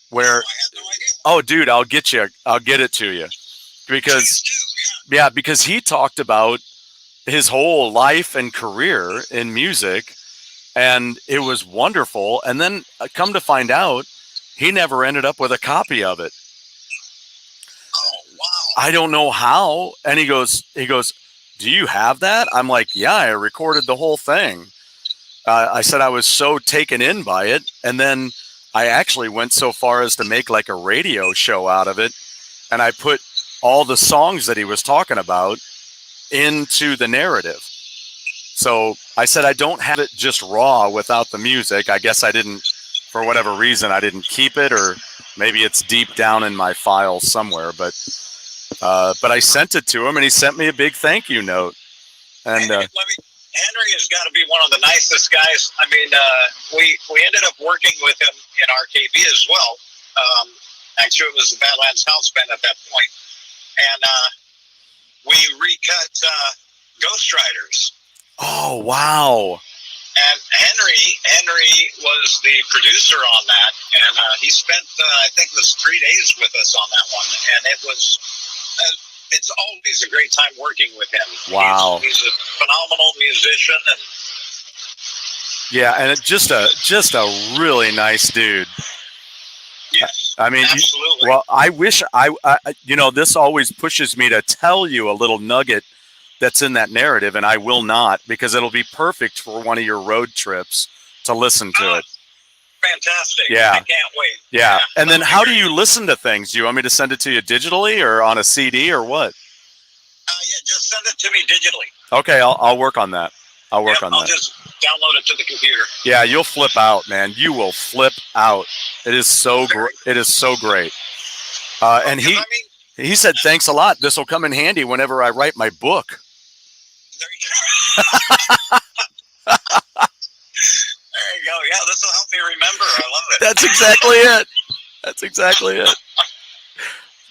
Where? I had no idea. Oh, dude, I'll get it to you, because because he talked about his whole life and career in music, and it was wonderful. And then come to find out, he never ended up with a copy of it. Oh, wow. I don't know how. And he goes, "Do you have that?" I'm like, "Yeah, I recorded the whole thing." I said I was so taken in by it. And then I actually went so far as to make like a radio show out of it. And I put all the songs that he was talking about into the narrative. So I said, I don't have it just raw without the music. I guess I didn't, for whatever reason, I didn't keep it, or maybe it's deep down in my files somewhere. But But I sent it to him, and he sent me a big thank you note. And Henry has got to be one of the nicest guys. I mean, we ended up working with him in RKB as well. Actually, it was the Badlands House Band at that point, and we recut Ghost Riders. Oh wow! And Henry was the producer on that, and he spent I think it was 3 days with us on that one, and it was. It's always a great time working with him. Wow. He's a phenomenal musician. And yeah, and just a really nice dude. Yes, I mean, absolutely. Well, I wish I this always pushes me to tell you a little nugget that's in that narrative, and I will not, because it'll be perfect for one of your road trips to listen to it. Fantastic. Yeah. I can't wait. Yeah. And then how do you listen to things? Do you want me to send it to you digitally or on a CD or what? Yeah, just send it to me digitally. Okay, I'll work on that. I'll just download it to the computer. Yeah, you'll flip out, man. You will flip out. It is so it is so great. And he said, thanks a lot. This will come in handy whenever I write my book. There you go. There you go. Yeah, this will help me remember. I love it. That's exactly it. That's exactly it.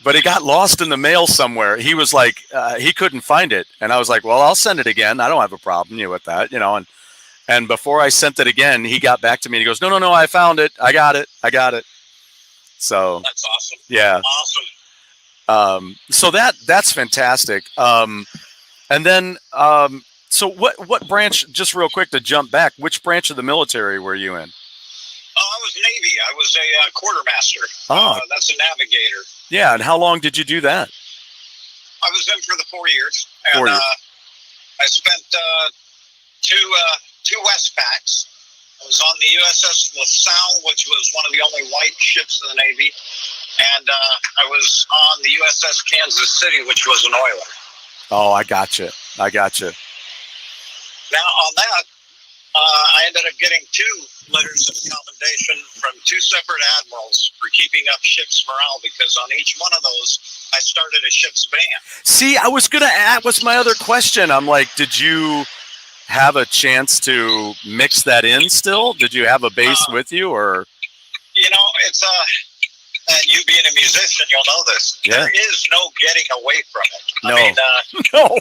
But it got lost in the mail somewhere. He was like, he couldn't find it. And I was like, well, I'll send it again. I don't have a problem with that, And before I sent it again, he got back to me and he goes, no, I found it. I got it. So that's awesome. Yeah. Awesome. So that's fantastic. And then, so what branch, just real quick to jump back, which branch of the military were you in? I was Navy. I was a quartermaster. Oh. That's a navigator. Yeah, and how long did you do that? I was in for the 4 years. 4 years. I spent two Westpacks. I was on the USS LaSalle, which was one of the only white ships in the Navy. And I was on the USS Kansas City, which was an oiler. Oh, I got you. Now, on that, I ended up getting 2 letters of commendation from 2 separate admirals for keeping up ship's morale, because on each one of those, I started a ship's band. See, I was going to ask, what's my other question? I'm like, did you have a chance to mix that in still? Did you have a bass with you, or? It's and you being a musician, you'll know this. Yeah. There is no getting away from it. No. I mean, no.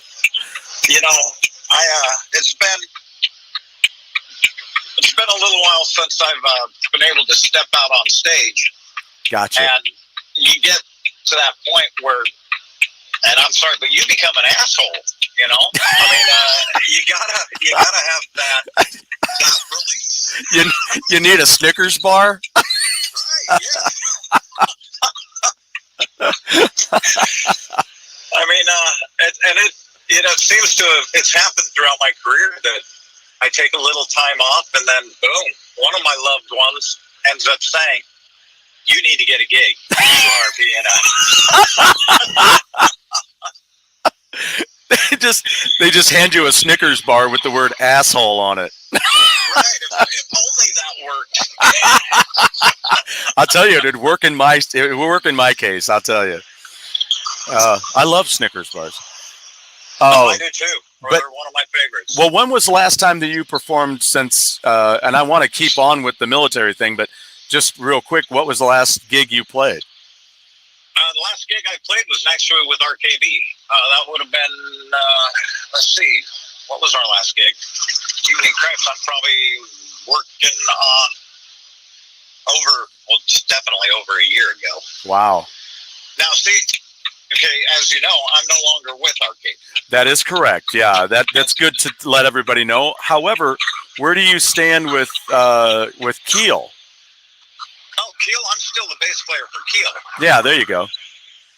It's been a little while since I've been able to step out on stage. Gotcha. And you get to that point where, and I'm sorry, but you become an asshole. I mean, you gotta have that release. You need a Snickers bar. Right. Yeah. I mean, it seems to have, it's happened throughout my career that I take a little time off, and then boom, one of my loved ones ends up saying, "You need to get a gig. You are being They just hand you a Snickers bar with the word asshole on it. Right. If only that worked. I'll tell you, it would work in my case. I'll tell you. I love Snickers bars. Oh, I do too. They're one of my favorites. Well, when was the last time that you performed since, and I want to keep on with the military thing, but just real quick, what was the last gig you played? The last gig I played was actually with RKB. That would have been, let's see, what was our last gig? Evening Crafts, I'm probably working on definitely over a year ago. Wow. Now, see, okay, as you know, I'm no longer with RKB. That is correct. Yeah, that's good to let everybody know. However, where do you stand with Keel? Oh, Keel, I'm still the bass player for Keel. Yeah, there you go.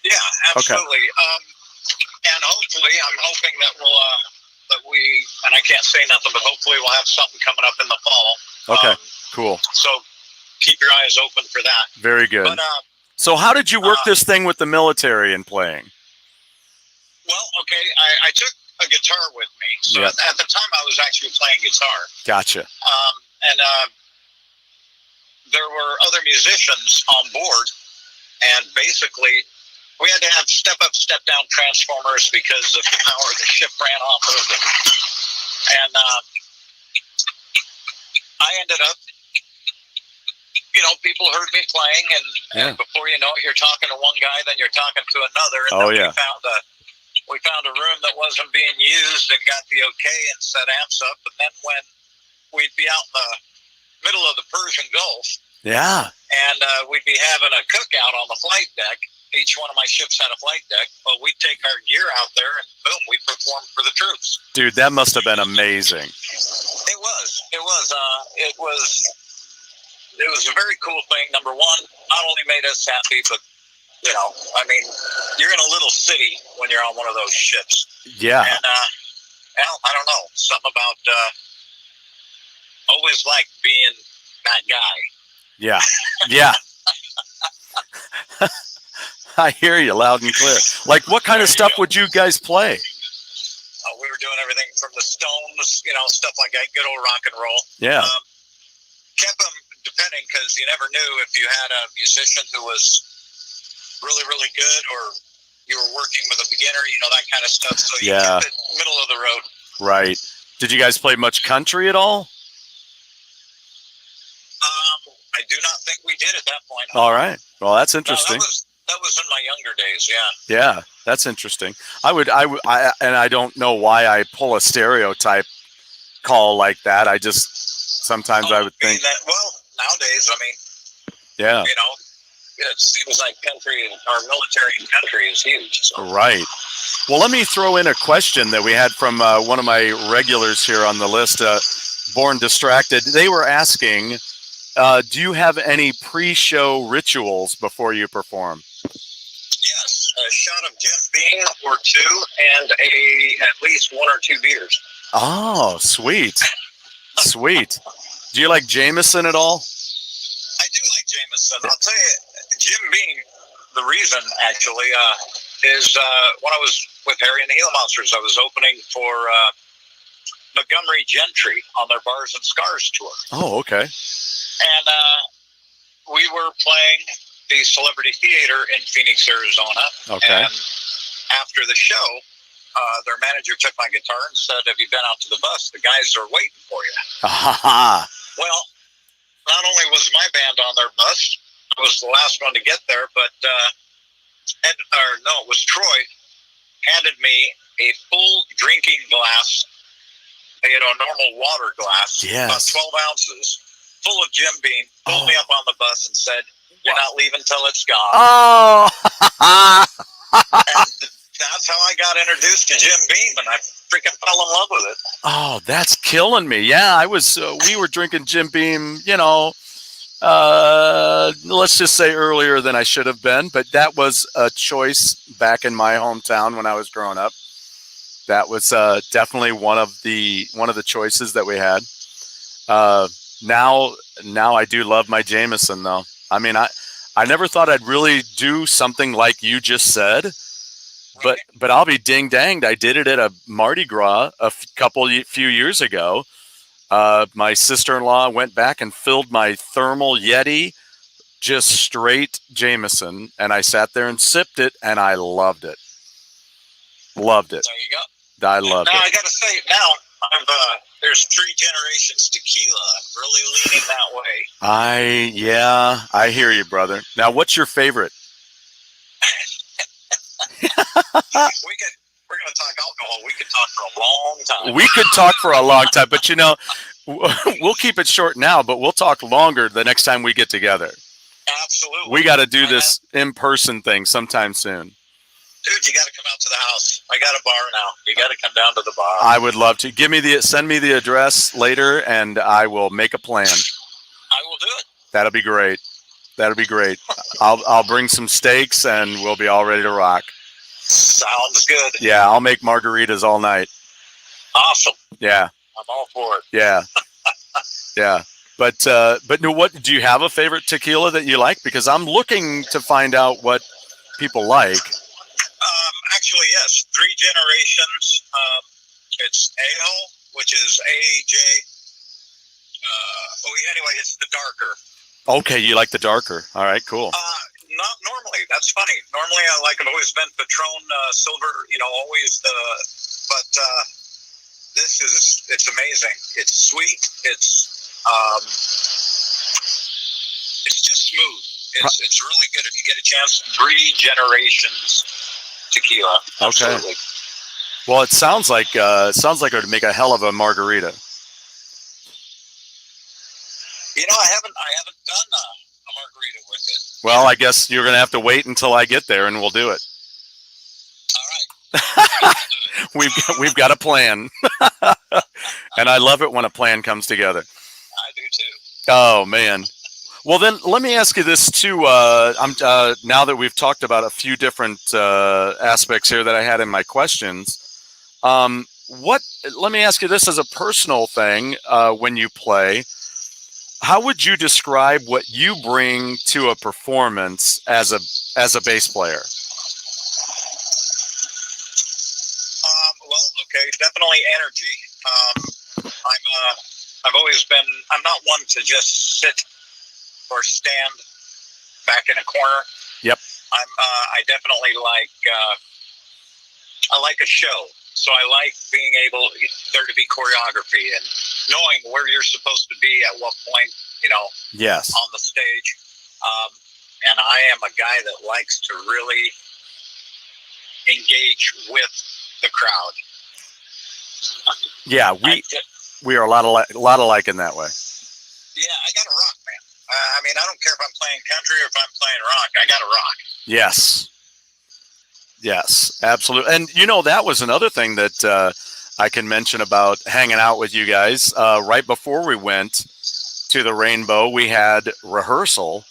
Yeah, absolutely. Okay. And hopefully, I'm hoping that and I can't say nothing, but hopefully we'll have something coming up in the fall. Okay, cool. So keep your eyes open for that. Very good. But, so how did you work this thing with the military and playing? Well, okay, I took a guitar with me. So at the time, I was actually playing guitar. Gotcha. And there were other musicians on board, and basically We had to have step-up, step-down transformers because of the power the ship ran off of. And I ended up, people heard me playing, and before you know it, you're talking to one guy, then you're talking to another. And we found a room that wasn't being used and got the okay and set amps up. And then when we'd be out in the middle of the Persian Gulf, and we'd be having a cookout on the flight deck. Each one of my ships had a flight deck. Well, we'd take our gear out there, and boom, we performed for the troops. Dude, that must have been amazing. It was. It was a very cool thing. Number one, not only made us happy, but you're in a little city when you're on one of those ships. Yeah. And I don't know, something about always liked being that guy. Yeah. Yeah. I hear you loud and clear. Like, what kind of stuff would you guys play? We were doing everything from the Stones, stuff like that, good old rock and roll. Yeah. Kept them depending, because you never knew if you had a musician who was really, really good, or you were working with a beginner, that kind of stuff. So you kept it middle of the road. Right. Did you guys play much country at all? I do not think we did at that point. All right. Well, that's interesting. No, that was in my younger days, yeah. Yeah, that's interesting. I don't know why I pull a stereotype call like that. I just, sometimes I would think. Well, nowadays, it seems like our military in country is huge. So. Right. Well, let me throw in a question that we had from one of my regulars here on the list, Born Distracted. They were asking, do you have any pre-show rituals before you perform? Yes, a shot of Jim Beam or two, and at least one or two beers. Oh, sweet. Sweet. Do you like Jameson at all? I do like Jameson. I'll tell you, Jim Beam, the reason, actually, is when I was with Harry and the Gila Monsters, I was opening for Montgomery Gentry on their Bars and Scars tour. Oh, okay. And we were playing the Celebrity Theater in Phoenix, Arizona. Okay. And after the show, their manager took my guitar and said, "Have you been out to the bus? The guys are waiting for you." Well, not only was my band on their bus, I was the last one to get there, but it was Troy handed me a full drinking glass, a normal water glass, about 12 ounces, full of Jim Beam, pulled me up on the bus and said, "You're not leaving till it's gone." Oh! And that's how I got introduced to Jim Beam, and I freaking fell in love with it. Oh, that's killing me. Yeah, I was. We were drinking Jim Beam, let's just say earlier than I should have been, but that was a choice back in my hometown when I was growing up. That was definitely one of the choices that we had. Now I do love my Jameson, though. I mean, I never thought I'd really do something like you just said, but I'll be ding danged. I did it at a Mardi Gras few years ago. My sister-in-law went back and filled my thermal Yeti, just straight Jameson, and I sat there and sipped it, and I loved it. Loved it. There you go. I loved it. Now I got to say, there's 3 generations tequila. I'm really leaning that way. I hear you, brother. Now, what's your favorite? We're going to talk alcohol. We could talk for a long time. We could talk for a long time, but we'll keep it short now, but we'll talk longer the next time we get together. Absolutely. We got to do this in-person thing sometime soon. Dude, you got to come out to the house. I got a bar now. You got to come down to the bar. I would love to. Send me the address later, and I will make a plan. I will do it. That'll be great. I'll bring some steaks, and we'll be all ready to rock. Sounds good. Yeah, I'll make margaritas all night. Awesome. Yeah. I'm all for it. Yeah. Yeah. But no, what do you have a favorite tequila that you like? Because I'm looking to find out what people like. Actually, yes. 3 generations. It's Ajo, which is AJ. Anyway, it's the darker. Okay, you like the darker. All right, cool. Not normally. That's funny. Normally, I've always been Patron silver. Always but it's amazing. It's sweet. It's just smooth. It's really good if you get a chance. 3 generations tequila. Absolutely. Okay. Well, it sounds like it would make a hell of a margarita. I haven't done a margarita with it. Well, I guess you're gonna have to wait until I get there, and we'll do it. All right. We've got a plan, and I love it when a plan comes together. I do too. Oh man. Well, then let me ask you this too. Now that we've talked about a few different aspects here that I had in my questions, let me ask you this as a personal thing. When you play, how would you describe what you bring to a performance as a bass player? Well, okay, definitely energy. I'm not one to just sit or stand back in a corner. Yep. I definitely I like a show. So I like being able there to be choreography and knowing where you're supposed to be at what point, yes, on the stage. And I am a guy that likes to really engage with the crowd. Yeah, we are a lot alike in that way. Yeah, I got to rock, man. I don't care if I'm playing country or if I'm playing rock. I got to rock. Yes. Yes, absolutely. And that was another thing that I can mention about hanging out with you guys. Right before we went to the Rainbow, we had rehearsal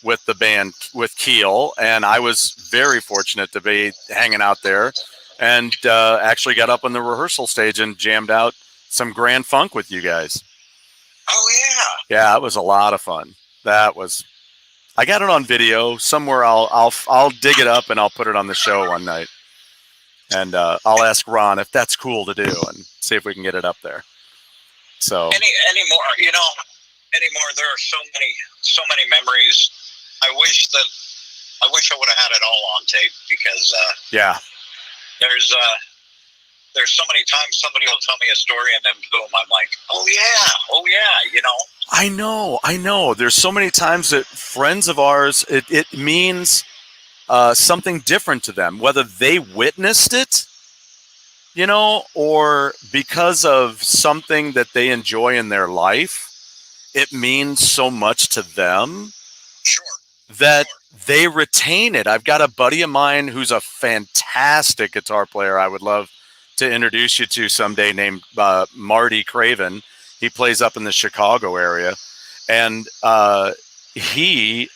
with the band, with Keel, and I was very fortunate to be hanging out there and actually got up on the rehearsal stage and jammed out some Grand Funk with you guys. Oh, yeah. Yeah, it was a lot of fun. I got it on video somewhere. I'll dig it up and I'll put it on the show one night, and I'll ask Ron if that's cool to do and see if we can get it up there. So anymore, there are so many memories. I wish I would have had it all on tape because there's so many times somebody will tell me a story and then boom, I'm like, oh yeah. I know. There's so many times that friends of ours, it means something different to them, whether they witnessed it, or because of something that they enjoy in their life. It means so much to them that they retain it. I've got a buddy of mine who's a fantastic guitar player I would love to introduce you to someday, named Marty Craven. He plays up in the Chicago area, and he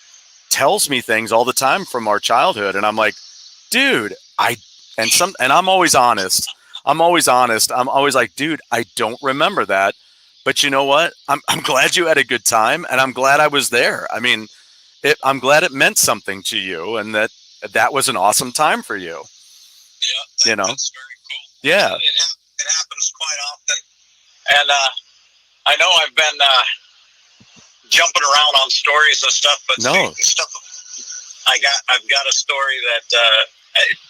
tells me things all the time from our childhood, and I'm like, dude, and I'm always honest. I'm always like, dude, I don't remember that, but you know what? I'm glad you had a good time, and I'm glad I was there. I mean, I'm glad it meant something to you, and that was an awesome time for you. Yeah, that's very cool. Yeah, it happens quite often, and I know I've been jumping around on stories and stuff, but I've got a story that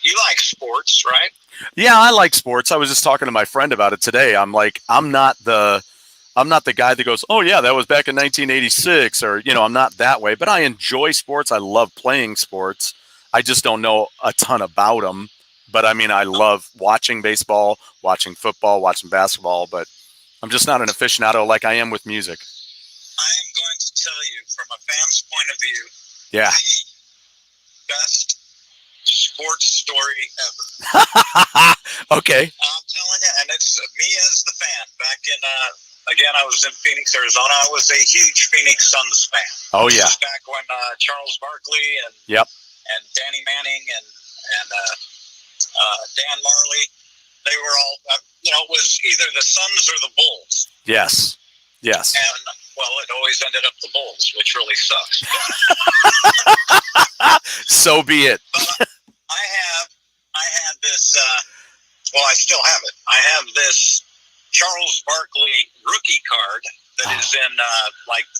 you like sports, right? Yeah, I like sports. I was just talking to my friend about it today. I'm like, I'm not the guy that goes, oh yeah, that was back in 1986, or I'm not that way. But I enjoy sports. I love playing sports. I just don't know a ton about them. But I mean, I love watching baseball, watching football, watching basketball. But I'm just not an aficionado like I am with music. I am going to tell you from a fan's point of view, yeah, the best sports story ever. Okay. I'm telling you, and it's me as the fan. Back in, again, I was in Phoenix, Arizona. I was a huge Phoenix Suns fan. Oh yeah. This was back when Charles Barkley and Danny Manning and Dan Marley, they were all, it was either the Suns or the Bulls. Yes. And well, it always ended up the Bulls, which really sucks. So be it. But I had this, I still have it. I have this Charles Barkley rookie card that is in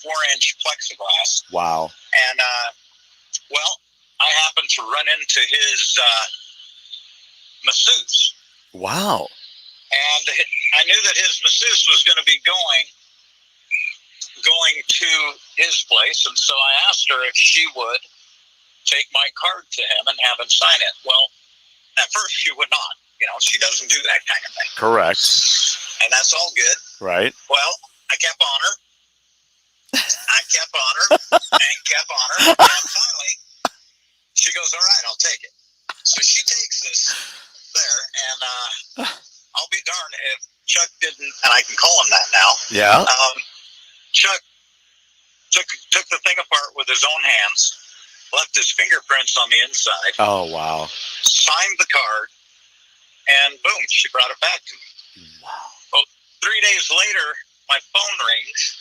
4-inch plexiglass. Wow. And, I happened to run into his masseuse. Wow. And I knew that his masseuse was going to be going to his place, and so I asked her if she would take my card to him and have him sign it. Well, at first she would not. You know, she doesn't do that kind of thing. Correct. And that's all good. Right. Well, I kept on her. And kept on her. And finally, she goes, all right, I'll take it. So she takes this there, and I'll be darned if Chuck didn't, and I can call him that now. Yeah. Chuck took the thing apart with his own hands, left his fingerprints on the inside. Oh, wow. Signed the card, and boom, she brought it back to me. Wow. Well, 3 days later, my phone rings,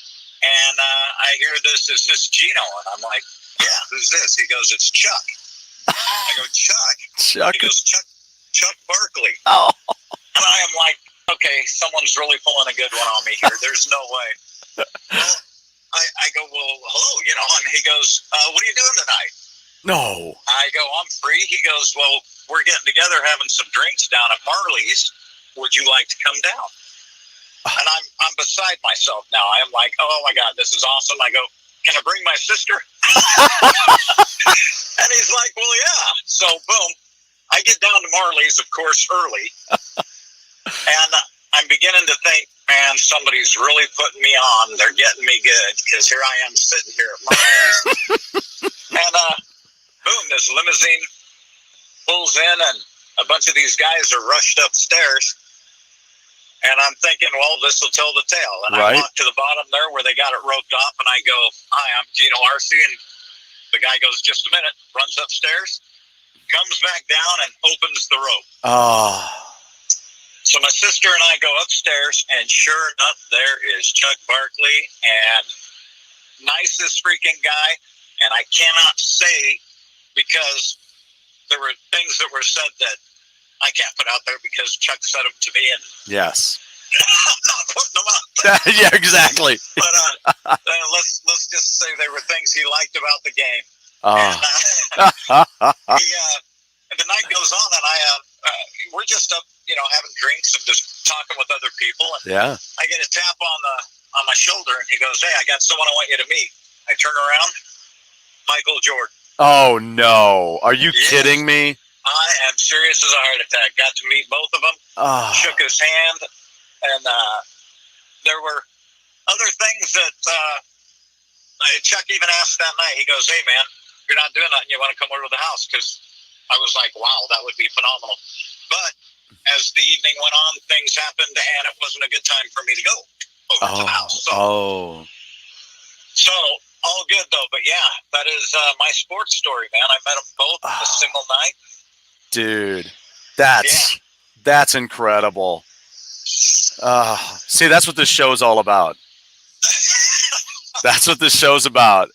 and I hear this, is this Geno? And I'm like, yeah, who's this? He goes, it's Chuck. I go, Chuck? Chuck. He goes, Chuck Barkley. Oh. And I am like, okay, someone's really pulling a good one on me here. There's no way. Well, I go, well, hello, you know, and he goes, what are you doing tonight? No. I go, I'm free. He goes, well, we're getting together having some drinks down at Marley's. Would you like to come down? And I'm beside myself now. I'm like, oh my God, this is awesome. I go, can I bring my sister? And he's like, well, yeah. So boom, I get down to Marley's, of course, early. And I'm beginning to think, man, somebody's really putting me on. They're getting me good, because here I am sitting here at Marley's. And boom, this limousine pulls in, and a bunch of these guys are rushed upstairs. And I'm thinking, well, this will tell the tale. And right. I walk to the bottom there where they got it roped off, and I go, hi, I'm Geno Arce. And the guy goes, just a minute, runs upstairs, comes back down, and opens the rope. Oh. So my sister and I go upstairs, and sure enough, there is Chuck Barkley, and nicest freaking guy. And I cannot say, because there were things that were said that I can't put out there, because Chuck said them to me, and yes, I'm not putting them out there. Yeah, exactly. But let's just say there were things he liked about the game. And the night goes on, and we're just up, you know, having drinks and just talking with other people. And yeah, I get a tap on my shoulder, and he goes, hey, I got someone I want you to meet. I turn around, Michael Jordan. Oh no, are you kidding me? I am serious as a heart attack. Got to meet both of them. Shook his hand, and there were other things that Chuck even asked that night. He goes, hey man, you're not doing nothing, you want to come over to the house? Because I was like, wow, that would be phenomenal. But as the evening went on, things happened, and it wasn't a good time for me to go over to the house. So all good though. But yeah, that is my sports story, man. I met them both in a single night. Dude, that's incredible. See, that's what this show is all about. That's what this show's about.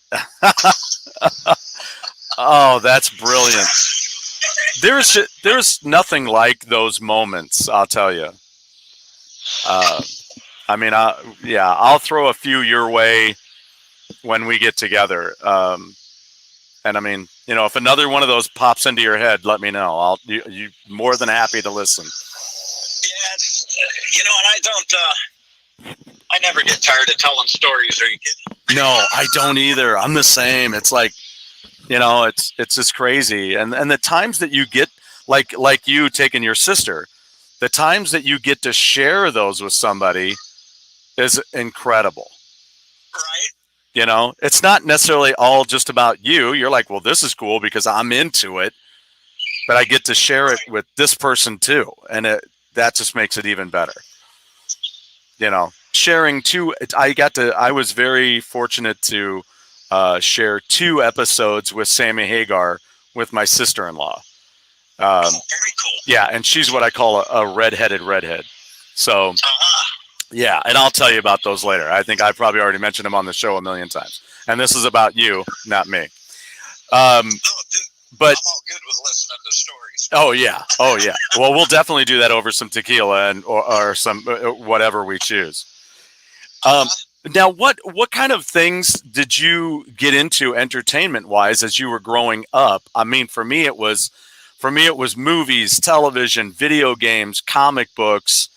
Oh, that's brilliant. There's nothing like those moments, I'll tell you. I mean, I'll throw a few your way when we get together. And I mean, you know, if another one of those pops into your head, let me know. You more than happy to listen. Yeah, it's, you know, and I never get tired of telling stories. Are you kidding? No, I don't either. I'm the same. It's like, you know, it's just crazy. And the times that you get, like you taking your sister, the times that you get to share those with somebody is incredible. Right. You know, it's not necessarily all just about you. You're like, well, this is cool because I'm into it, but I get to share it with this person too. And that just makes it even better. You know, sharing two, I was very fortunate to share 2 episodes with Sammy Hagar with my sister-in-law. Very cool. Yeah. And she's what I call a redhead. So, yeah, and I'll tell you about those later. I think I probably already mentioned them on the show a million times. And this is about you, not me. No, dude, but I'm all good with listening to stories. Oh yeah. Well, we'll definitely do that over some tequila or some whatever we choose. Now, what kind of things did you get into entertainment wise as you were growing up? I mean, for me it was movies, television, video games, comic books.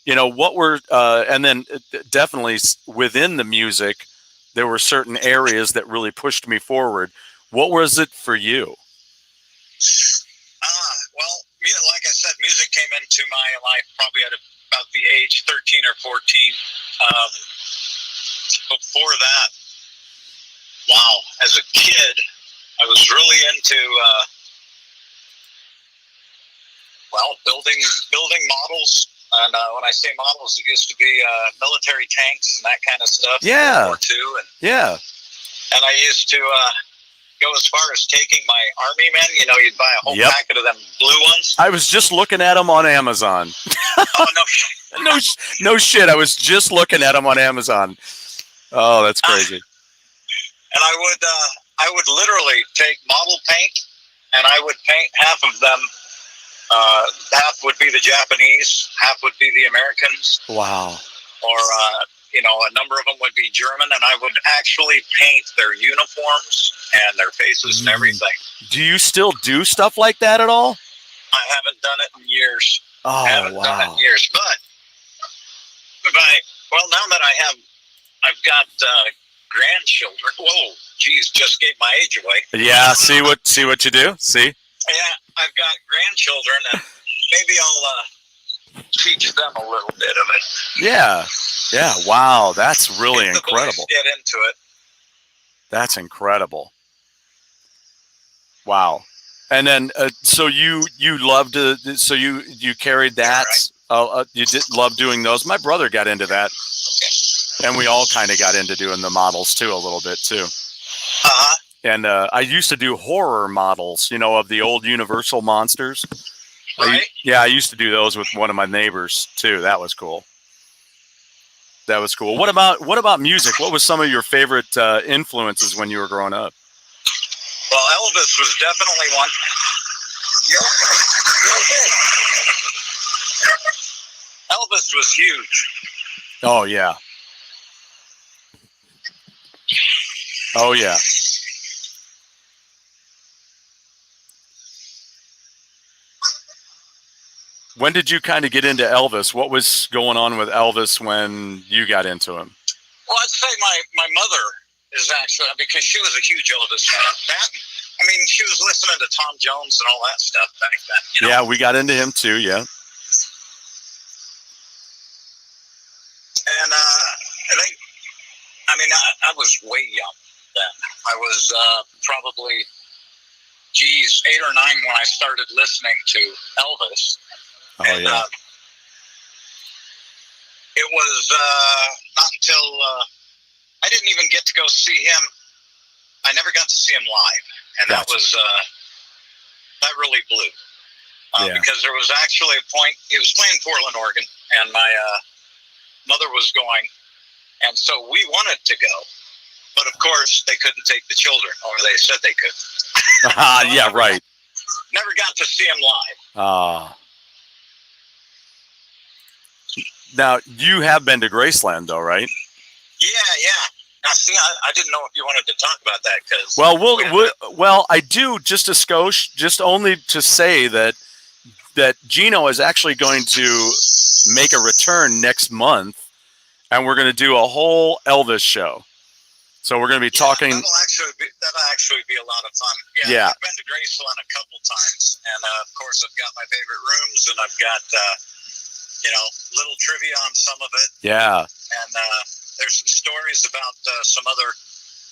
What were and then definitely within the music, there were certain areas that really pushed me forward. What was it for you? Well, like I said, music came into my life probably at about the age 13 or 14. Before that, wow, as a kid, I was really into building models. And when I say models, it used to be military tanks and that kind of stuff. Yeah. World War II. Yeah. And I used to go as far as taking my army men. You'd buy a whole packet of them blue ones. I was just looking at them on Amazon. Oh, no shit. No shit. I was just looking at them on Amazon. Oh, that's crazy. And I would literally take model paint, and I would paint half of them. Half would be the Japanese, half would be the Americans. Wow. Or, a number of them would be German, and I would actually paint their uniforms and their faces and everything. Do you still do stuff like that at all? I haven't done it in years. Oh, I haven't done it in years. But now that I've got grandchildren. Whoa, geez, just gave my age away. Yeah, see what you do? See? Yeah, I've got grandchildren, and maybe I'll teach them a little bit of it. Yeah. Wow, that's really incredible. Get into it. That's incredible. Wow. And then, so you loved to, so you carried that. Right. You did love doing those. My brother got into that, and we all kind of got into doing the models too, a little bit too. And I used to do horror models, of the old Universal monsters. Right. I used to do those with one of my neighbors too. That was cool. What about music? What was some of your favorite influences when you were growing up? Well, Elvis was definitely one. Elvis was huge. Oh yeah. Oh yeah. When did you kind of get into Elvis? What was going on with Elvis when you got into him? Well, I'd say my mother is actually, because she was a huge Elvis fan. She was listening to Tom Jones and all that stuff back then. Yeah, we got into him too, yeah. And I was way young then. I was probably, 8 or 9 when I started listening to Elvis. Oh, yeah. It was not until I didn't even get to go see him. I never got to see him live, and Gotcha. that really blew. Because there was actually a point, he was playing Portland, Oregon, and my mother was going, and so we wanted to go, but of course they couldn't take the children, or they said they could. Yeah, right. Never got to see him live. Now, you have been to Graceland, though, right? Yeah. Now, see, I didn't know if you wanted to talk about that, because... Well, I do, just a skosh, just only to say that Geno is actually going to make a return next month, and we're going to do a whole Elvis show. So we're going to be talking... That'll actually be a lot of fun. Yeah. I've been to Graceland a couple times, and of course I've got my favorite rooms, and I've got... little trivia on some of it. Yeah. And there's some stories about some other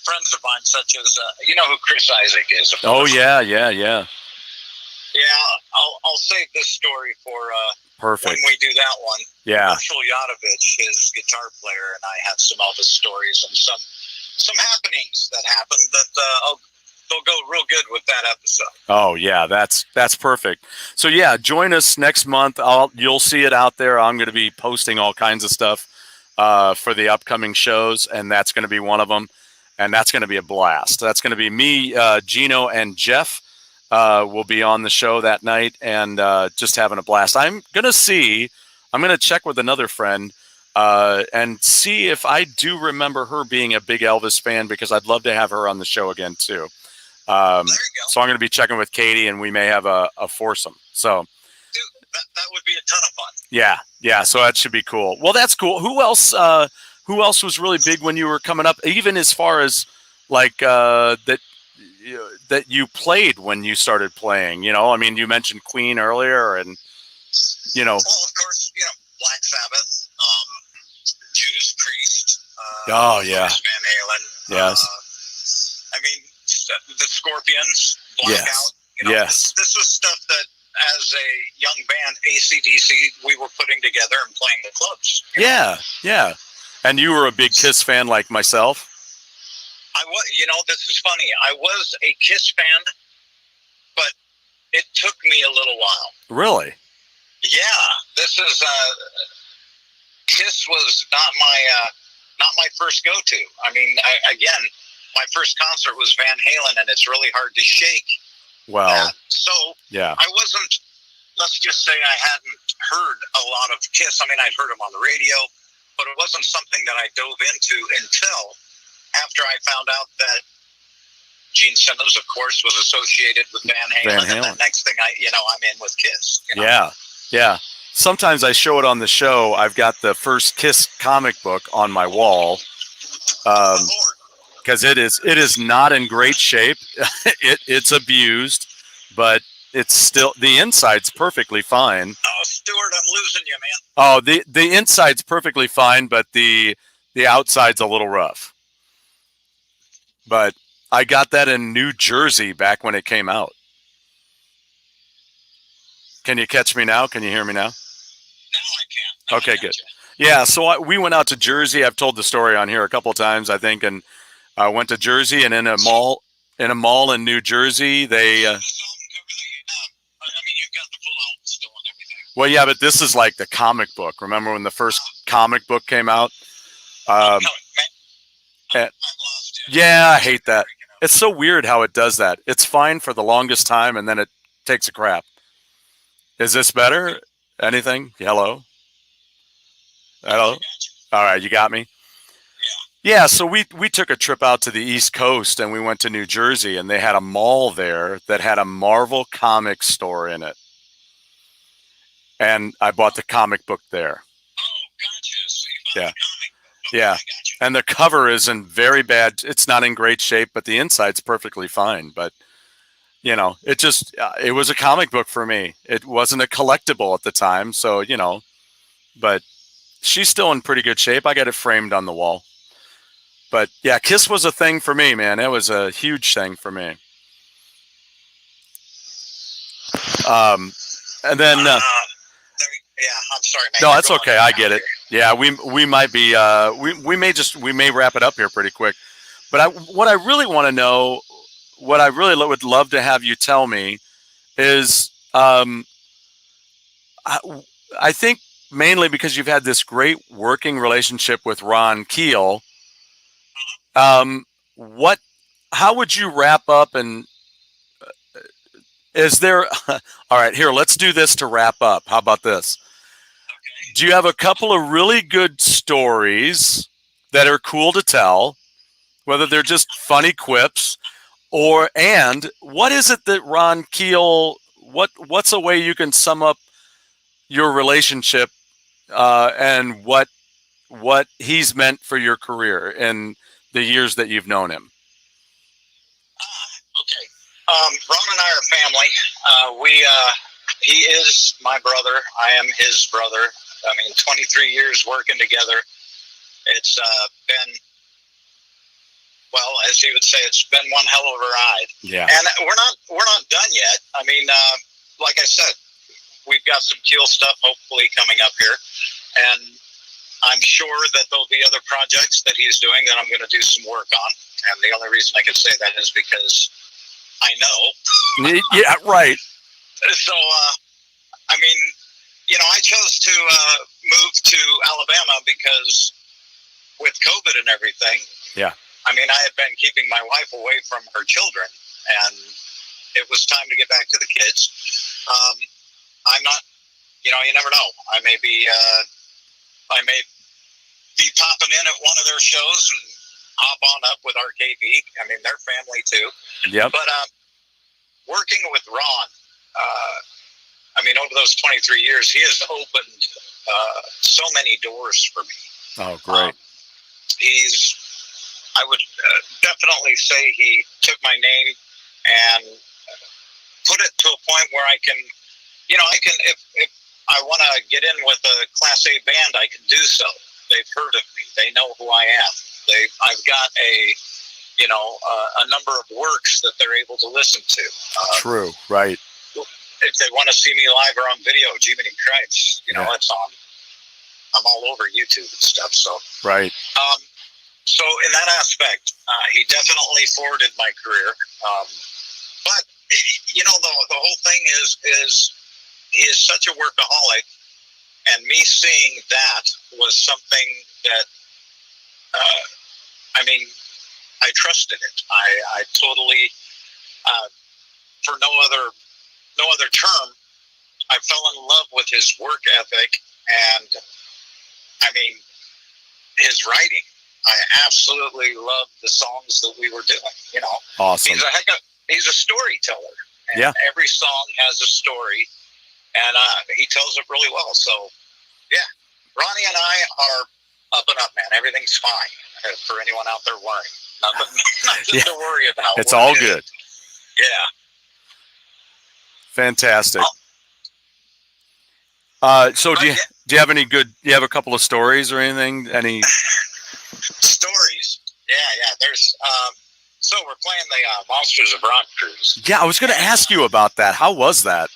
friends of mine, such as, you know who Chris Isaac is? Oh, yeah. Yeah, I'll save this story for perfect when we do that one. Yeah. Marshall Yadovich, his guitar player, and I have some Elvis stories and some happenings that happened that they'll go real good with that episode. Oh yeah, that's perfect. So yeah, join us next month. You'll see it out there. I'm going to be posting all kinds of stuff for the upcoming shows, and that's going to be one of them. And that's going to be a blast. That's going to be me, Geno, and Jeff will be on the show that night, and just having a blast. I'm going to check with another friend and see if I do remember her being a big Elvis fan, because I'd love to have her on the show again too. There you go. So I'm going to be checking with Katie, and we may have a foursome. So Dude, that would be a ton of fun. Yeah. So that should be cool. Well, that's cool. Who else was really big when you were coming up, even as far as like that you played when you started playing? You know, I mean, you mentioned Queen earlier, and well, of course, Black Sabbath, Judas Priest. Oh yeah, Van Halen. Yes. I mean, the Scorpions. Blackout. Yes. Yes. This was stuff that, as a young band, AC/DC, we were putting together and playing the clubs. Yeah. And you were a big Kiss fan like myself? I was. This is funny. I was a Kiss fan, but it took me a little while. Really? Yeah. This is Kiss was not my first go-to. I mean, again, my first concert was Van Halen, and it's really hard to shake. Well, that. So yeah. I wasn't. Let's just say I hadn't heard a lot of Kiss. I mean, I'd heard them on the radio, but it wasn't something that I dove into until after I found out that Gene Simmons, of course, was associated with Van Halen. And the next thing I'm in with Kiss. Yeah. Sometimes I show it on the show. I've got the first Kiss comic book on my wall, because it is not in great shape. It's abused, but it's still, the inside's perfectly fine. Oh, Stuart, I'm losing you, man. Oh, the inside's perfectly fine, but the outside's a little rough. But I got that in New Jersey back when it came out. Can you catch me now? Can you hear me now? Now I can. Okay, good. Yeah, so we went out to Jersey. I've told the story on here a couple of times, I think, and I went to Jersey, and in a mall in New Jersey, they. You've got the full album still and everything. Well, yeah, but this is like the comic book. Remember when the first comic book came out? I've lost you. Yeah, I hate that. It's so weird how it does that. It's fine for the longest time, and then it takes a crap. Is this better? Anything? Hello? All right, you got me? Yeah, so we took a trip out to the East Coast, and we went to New Jersey, and they had a mall there that had a Marvel comics store in it. And I bought the comic book there. Oh, gotcha. So you bought the comic book. Okay, Yeah. I got you. And the cover isn't very bad. It's not in great shape, but the inside's perfectly fine. But, it was a comic book for me. It wasn't a collectible at the time. So, but she's still in pretty good shape. I got it framed on the wall. But yeah, Kiss was a thing for me, man. It was a huge thing for me. And then, yeah, I'm sorry, man. no, that's okay. I get it. Yeah, we might be we may wrap it up here pretty quick. But what I really want to know, what I really would love to have you tell me is, I think mainly because you've had this great working relationship with Ron Keel. How would you wrap up, and is there, all right, here, let's do this to wrap up. How about this? Okay. Do you have a couple of really good stories that are cool to tell, whether they're just funny quips, and what is it that Ron Keel, what's a way you can sum up your relationship, and what he's meant for your career and the years that you've known him? Okay. Ron and I are family. He is my brother. I am his brother. I mean, 23 years working together. It's been, well, as he would say, it's been one hell of a ride. Yeah. And we're not done yet. I mean, like I said, we've got some Keel stuff hopefully coming up here, and I'm sure that there'll be other projects that he's doing that I'm going to do some work on. And the only reason I can say that is because I know. Yeah, right. So, I mean, I chose to move to Alabama because with COVID and everything. Yeah. I mean, I had been keeping my wife away from her children, and it was time to get back to the kids. I'm not, you never know. I may be popping in at one of their shows and hop on up with RKV. I mean, they're family too. Yep. But working with Ron, I mean, over those 23 years, he has opened so many doors for me. Oh, great. I would definitely say he took my name and put it to a point where I can, if I want to get in with a Class A band, I can do so. They've heard of me. They know who I am. I've got a number of works that they're able to listen to. True, right. If they want to see me live or on video, Jiminy Christ, it's on. I'm all over YouTube and stuff. So right. So in that aspect, he definitely forwarded my career. But the whole thing is he is such a workaholic, and me seeing that was something that I trusted it. I totally, for no other term, I fell in love with his work ethic and, his writing. I absolutely loved the songs that we were doing. Awesome. He's a storyteller. And yeah. Every song has a story, and he tells it really well. So, yeah, Ronnie and I are up and up, man. Everything's fine for anyone out there worrying. Nothing to worry about. It's all good. Yeah. Fantastic. So do you have any good? Do you have a couple of stories or anything? Any stories? Yeah. There's. So we're playing the Monsters of Rock cruise. Yeah, I was going to ask you about that. How was that?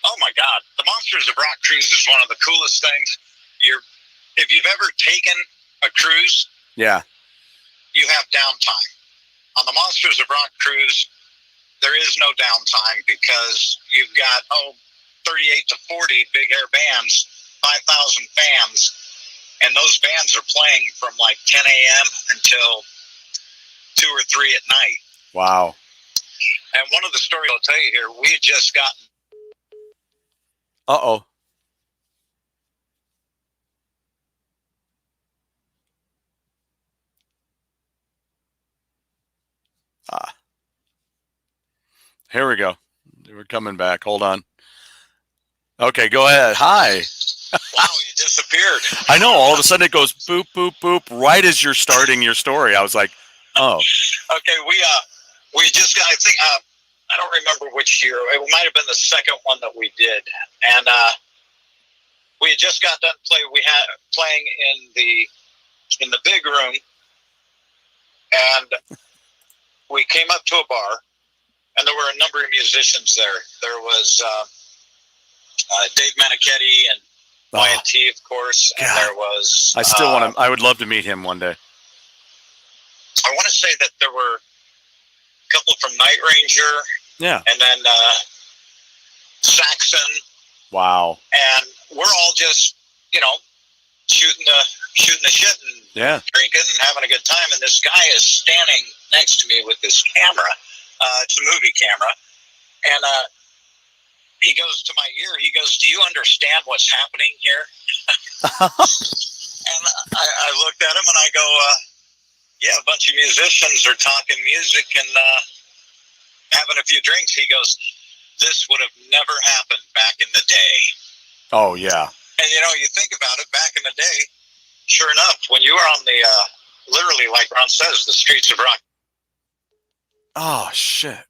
Oh my God, the Monsters of Rock cruise is one of the coolest things. If you've ever taken a cruise, yeah, you have downtime. On the Monsters of Rock cruise, there is no downtime because you've got 38 to 40 big air bands, 5,000 fans, and those bands are playing from like 10 a.m. until 2 or 3 at night. Wow. And one of the stories I'll tell you here, we had just gotten. Uh-oh. Here we go. We're coming back. Hold on. Okay, go ahead. Hi. Wow, you disappeared. I know. All of a sudden it goes boop, boop, boop, right as you're starting your story. I was like, oh. Okay, we just got, I think, I don't remember which year. It might have been the second one that we did. And we had just got done playing in the big room. And we came up to a bar. And there were a number of musicians there. There was Dave Manichetti and Y&T, of course. And there was... I still want to... I would love to meet him one day. I want to say that there were a couple from Night Ranger. Yeah. And then Saxon. Wow. And we're all just, shooting the shit and drinking and having a good time. And this guy is standing next to me with this camera. It's a movie camera. And he goes to my ear. He goes, "Do you understand what's happening here?" And I looked at him and I go, yeah, a bunch of musicians are talking music and having a few drinks. He goes, "This would have never happened back in the day." Oh, yeah. And, you think about it, back in the day, sure enough, when you were on the, literally, like Ron says, the streets of rock. Oh, shit.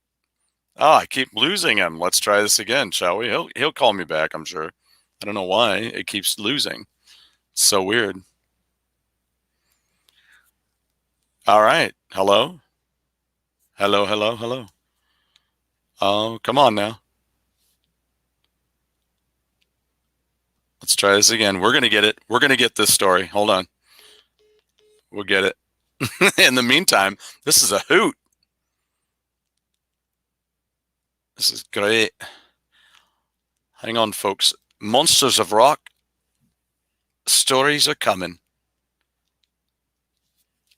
Oh, I keep losing him. Let's try this again, shall we? He'll call me back, I'm sure. I don't know why. It keeps losing. It's so weird. All right. Hello? Hello, hello, hello. Oh, come on now. Let's try this again. We're going to get it. We're going to get this story. Hold on. We'll get it. In the meantime, this is a hoot. This is great. Hang on, folks. Monsters of Rock stories are coming.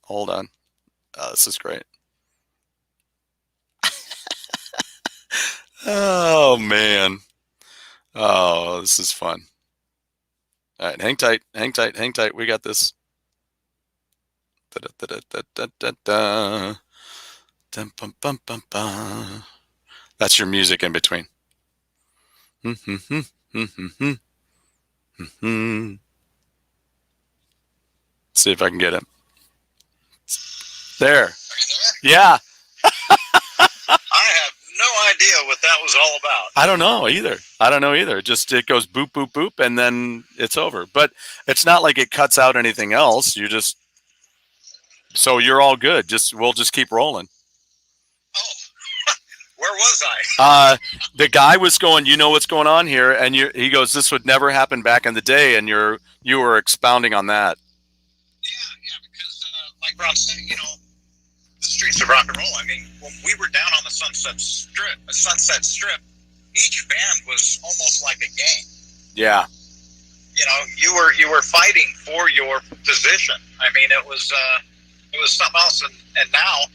Hold on. Oh, this is great. Oh, man. Oh, this is fun. All right, hang tight, hang tight, hang tight. We got this. That's your music in between. See if I can get it. There. Are you there? Yeah. I have no idea what that was all about. I don't know either. Just it goes boop, boop, boop, and then it's over. But it's not like it cuts out anything else. So you're all good. We'll just keep rolling. Oh, where was I? The guy was going, you know what's going on here, and he goes, this would never happen back in the day, and you were expounding on that. Yeah, because like Ron said, the streets of rock and roll. I mean, when we were down on the Sunset Strip, each band was almost like a gang. Yeah. You were fighting for your position. I mean, it was something else, and now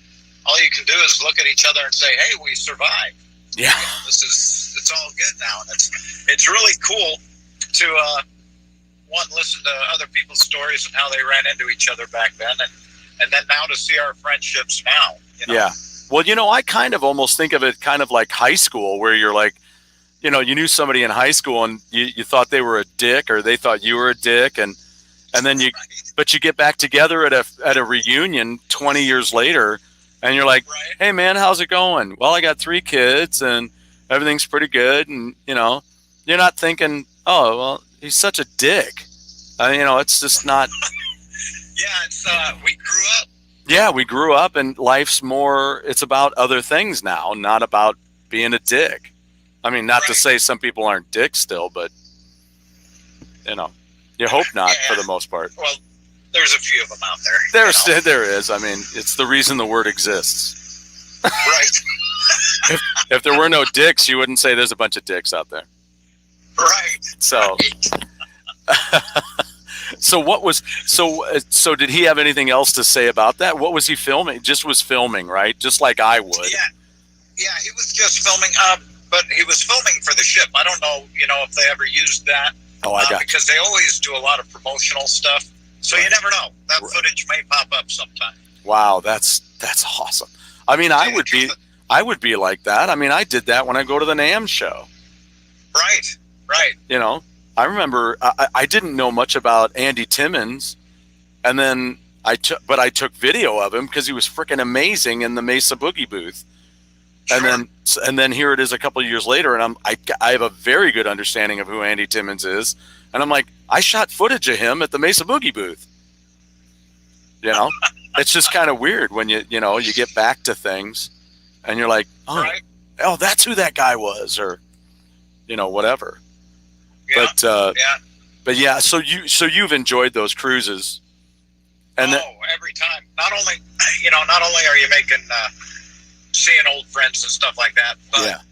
all you can do is look at each other and say, "Hey, we survived." Yeah. It's all good now, and it's really cool to listen to other people's stories and how they ran into each other back then, and then now to see our friendships now. Yeah. Well, I kind of almost think of it kind of like high school, where you're like, you knew somebody in high school and you thought they were a dick, or they thought you were a dick, and then but you get back together at a reunion 20 years later, and you're like, right. Hey man, how's it going? Well, I got 3 kids and everything's pretty good, and you're not thinking, oh well, he's such a dick. It's just not. Yeah, we grew up. Yeah, we grew up, and life's more. It's about other things now, not about being a dick. I mean, not to say some people aren't dicks still, but you hope not for the most part. Well, there's a few of them out there. There is. I mean, it's the reason the word exists. Right. If there were no dicks, you wouldn't say there's a bunch of dicks out there. Right. So. Right. So did he have anything else to say about that? What was he filming? Just was filming, right? Just like I would. Yeah, he was just filming. But he was filming for the ship. I don't know, if they ever used that. Oh, I got because they always do a lot of promotional stuff. So you never know. That footage may pop up sometime. Wow, that's awesome. I mean, I would be like that. I mean, I did that when I go to the NAMM show. Right. I remember I didn't know much about Andy Timmons, and then I took video of him because he was freaking amazing in the Mesa Boogie booth. Sure. And then here it is a couple of years later, and I have a very good understanding of who Andy Timmons is, and I'm like, I shot footage of him at the Mesa Boogie booth. It's just kind of weird when you get back to things, and you're like, oh, that's who that guy was, or whatever. Yeah. But yeah, so you've enjoyed those cruises, and every time. Not only are you making seeing old friends and stuff like that, but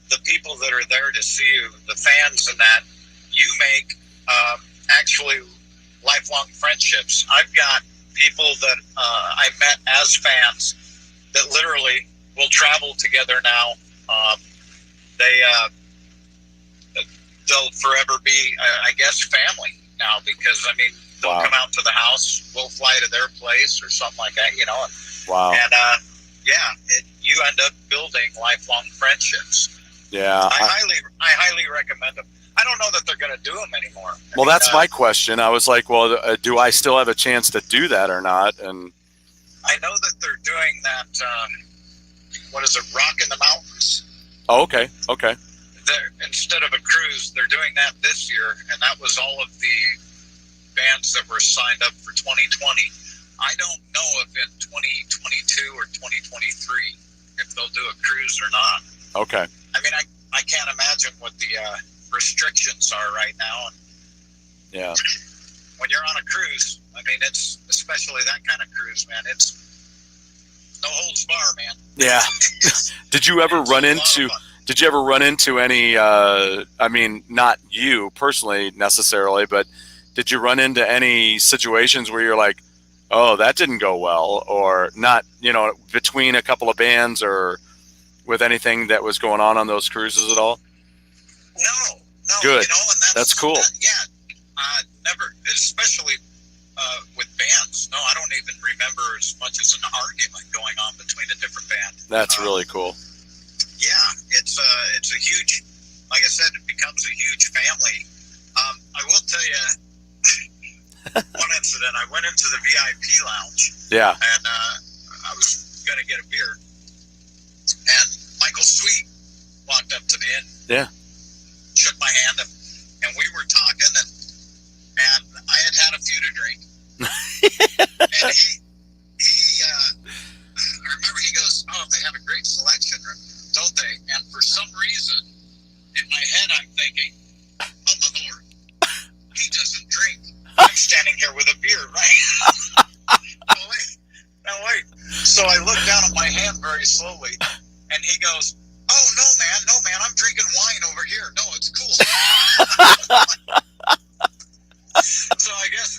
the people that are there to see you, the fans, and that you make actually lifelong friendships. I've got people that I met as fans that literally will travel together now. They'll forever be, I guess, family now, because they'll come out to the house, we'll fly to their place or something like that, Wow. And you end up building lifelong friendships. Yeah. I highly recommend them. I don't know that they're going to do them anymore. That's my question. I was like, well, do I still have a chance to do that or not? And I know that they're doing that. What is it? Rock in the Mountains. Oh, okay. Instead of a cruise, they're doing that this year, and that was all of the bands that were signed up for 2020. I don't know if in 2022 or 2023 if they'll do a cruise or not. Okay. I mean, I can't imagine what the restrictions are right now. And yeah. When you're on a cruise, it's especially that kind of cruise, man. It's no holds bar, man. Yeah. Did you ever run into any, not you personally necessarily, but did you run into any situations where you're like, oh, that didn't go well, or not, between a couple of bands or with anything that was going on those cruises at all? No. Good. That's cool. Never, especially with bands. No, I don't even That's really cool. Yeah, it's a huge, like I said, it becomes a huge family. I will tell you one incident. I went into the VIP lounge. Yeah. And I was going to get a beer. And Michael Sweet walked up to me and shook my hand. And we were talking. And I had a few to drink. And I remember he goes, "Oh, they have a great selection, don't they?" And for some reason, in my head, I'm thinking, "Oh my Lord, he doesn't drink. I'm standing here with a beer, right?" No, wait. So I look down at my hand very slowly, and he goes, "Oh, no, man, I'm drinking wine over here. No, it's cool." So I guess,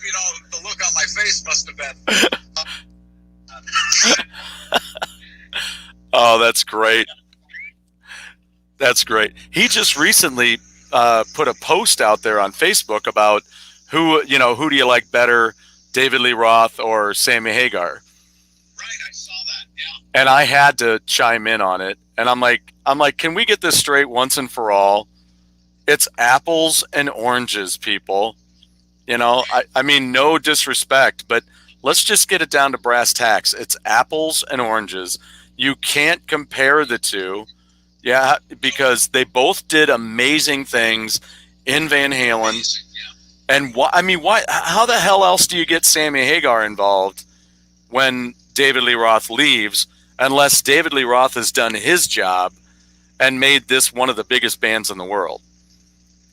the look on my face must have been... Oh, that's great. That's great. He just recently put a post out there on Facebook about who do you like better, David Lee Roth or Sammy Hagar? Right, I saw that, yeah. And I had to chime in on it. And I'm like, can we get this straight once and for all? It's apples and oranges, people. I mean, no disrespect, but let's just get it down to brass tacks. It's apples and oranges. You can't compare the two. Yeah, because they both did amazing things in Van Halen. Amazing, yeah. And why? How the hell else do you get Sammy Hagar involved when David Lee Roth leaves, unless David Lee Roth has done his job and made this one of the biggest bands in the world?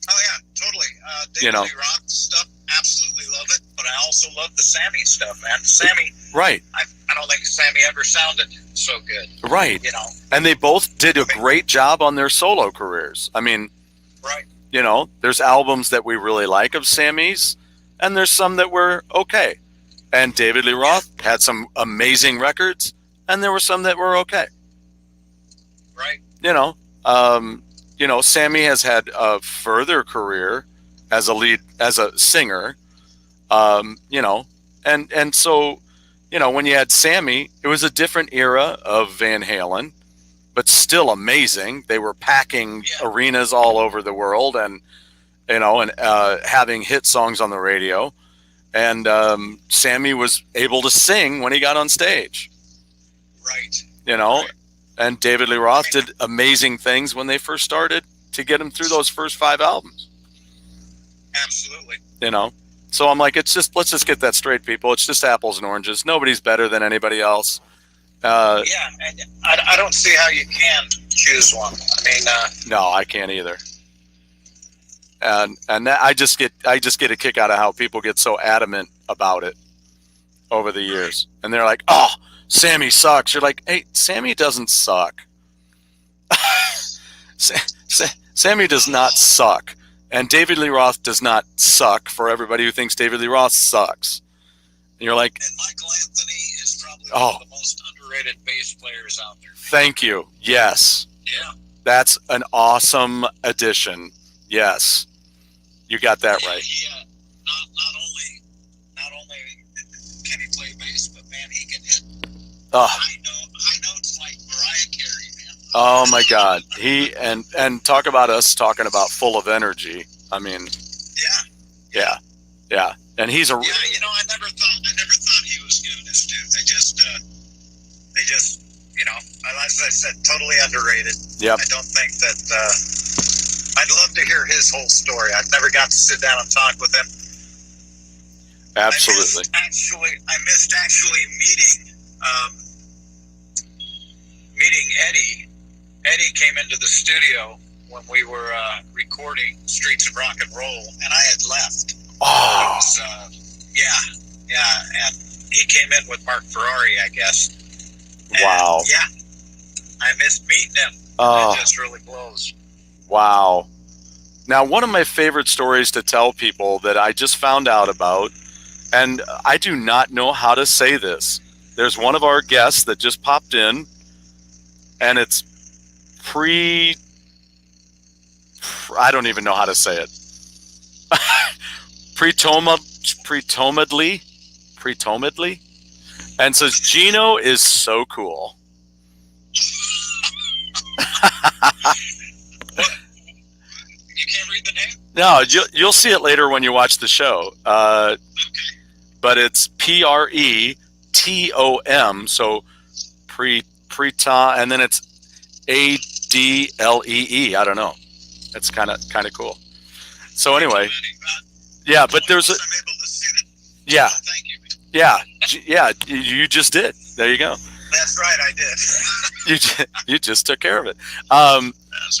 Oh yeah, totally. David Lee Roth stuff, absolutely love it. But I also love the Sammy stuff, man. Sammy, right? I don't think Sammy ever sounded so good, right? And they both did a great job on their solo careers. I mean, right? There's albums that we really like of Sammy's, and there's some that were okay. And David Lee Roth had some amazing records, and there were some that were okay. Right. Sammy has had a further career as a singer, and so, when you had Sammy, it was a different era of Van Halen, but still amazing. They were packing arenas all over the world, and having hit songs on the radio, and Sammy was able to sing when he got on stage. Right. Right. And David Lee Roth did amazing things when they first started to get him through those first 5 albums. Absolutely. So I'm like, let's just get that straight, people. It's just apples and oranges. Nobody's better than anybody else. And I don't see how you can choose one. I mean, no, I can't either. And that, I just get a kick out of how people get so adamant about it over the years, and they're like, "Oh, Sammy sucks." You're like, "Hey, Sammy doesn't suck. Sammy does not suck. And David Lee Roth does not suck for everybody who thinks David Lee Roth sucks." And you're like... And Michael Anthony is probably one of the most underrated bass players out there. Thank you. Yes. Yeah. That's an awesome addition. Yes. You got that right. He, not only can he play bass, but man, he can hit high notes like Mariah Carey, man. Oh my God. He and talk about us talking about full of energy. I mean, yeah. And he's a I never thought he was good. This dude. They just as I said, totally underrated. Yep. I don't think that. I'd love to hear his whole story. I've never got to sit down and talk with him. Absolutely. I missed actually meeting Eddie. Eddie came into the studio when we were recording Streets of Rock and Roll, and I had left. Oh. It was, and he came in with Mark Ferrari, I guess. And, wow. Yeah, I missed meeting him. Oh. It just really blows. Wow. Now, one of my favorite stories to tell people that I just found out about, and I do not know how to say this. There's one of our guests that just popped in, and it's I don't even know how to say it. Pretomedly, and says Geno is so cool. What? You can't read the name? No, you'll see it later when you watch the show. Okay. But it's Pretom, so Pretom, and then it's Adlee. I don't know. It's kind of cool. So anyway, yeah, but there's a yeah, thank you. yeah, you just did. There you go. That's right, I did. You just took care of it. That's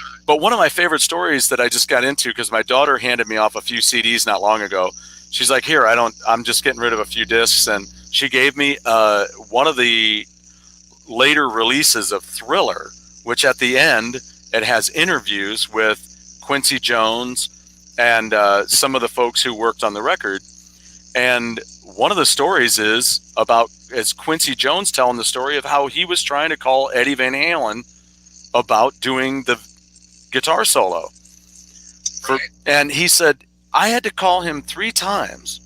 right. But one of my favorite stories that I just got into, because my daughter handed me off a few CDs not long ago. She's like, here, I'm just getting rid of a few discs. And she gave me one of the later releases of Thriller, which at the end, it has interviews with Quincy Jones and some of the folks who worked on the record. And one of the stories is Quincy Jones telling the story of how he was trying to call Eddie Van Halen about doing the guitar solo. Right. And he said, I had to call him 3 times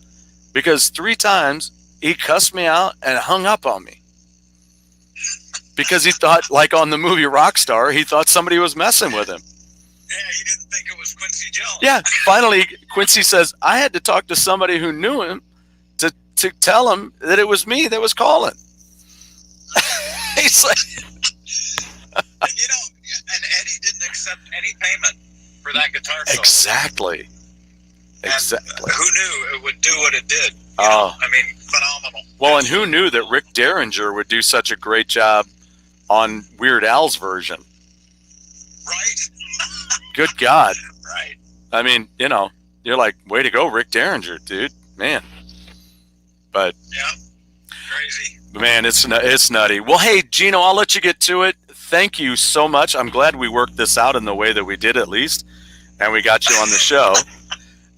because 3 times he cussed me out and hung up on me. Because he thought, like on the movie Rockstar, he thought somebody was messing with him. Yeah, he didn't think it was Quincy Jones. Yeah, finally, Quincy says, I had to talk to somebody who knew him to tell him that it was me that was calling. He's like... And and Eddie didn't accept any payment for that guitar solo. Exactly. And who knew it would do what it did? Oh. I mean, phenomenal. Well, and who knew that Rick Derringer would do such a great job on Weird Al's version? Right. Good God. Right. I mean, you're like, way to go, Rick Derringer, dude. Man. But yeah, crazy. Man, it's nutty. Well, hey, Geno, I'll let you get to it. Thank you so much. I'm glad we worked this out in the way that we did, at least, and we got you on the show.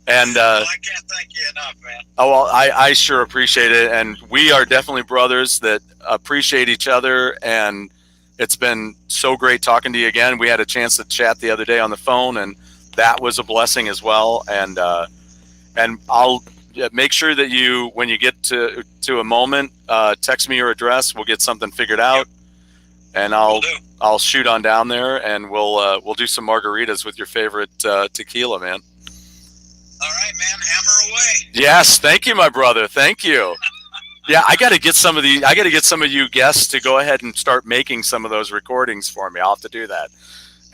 And well, I can't thank you enough, man. Oh, well, I sure appreciate it, and we are definitely brothers that appreciate each other. And it's been so great talking to you again. We had a chance to chat the other day on the phone, and that was a blessing as well. And I'll make sure that you, when you get to a moment, text me your address. We'll get something figured out, and I'll shoot on down there, and we'll do some margaritas with your favorite tequila, man. All right, man. Hammer away. Yes, thank you, my brother. Thank you. Yeah, I got to get some of you guests to go ahead and start making some of those recordings for me. I'll have to do that,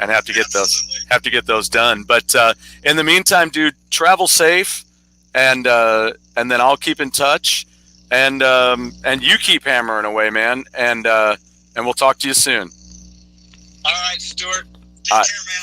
and have to get those done. But in the meantime, dude, travel safe, and then I'll keep in touch, and you keep hammering away, man, and we'll talk to you soon. All right, Stuart. Take care, man.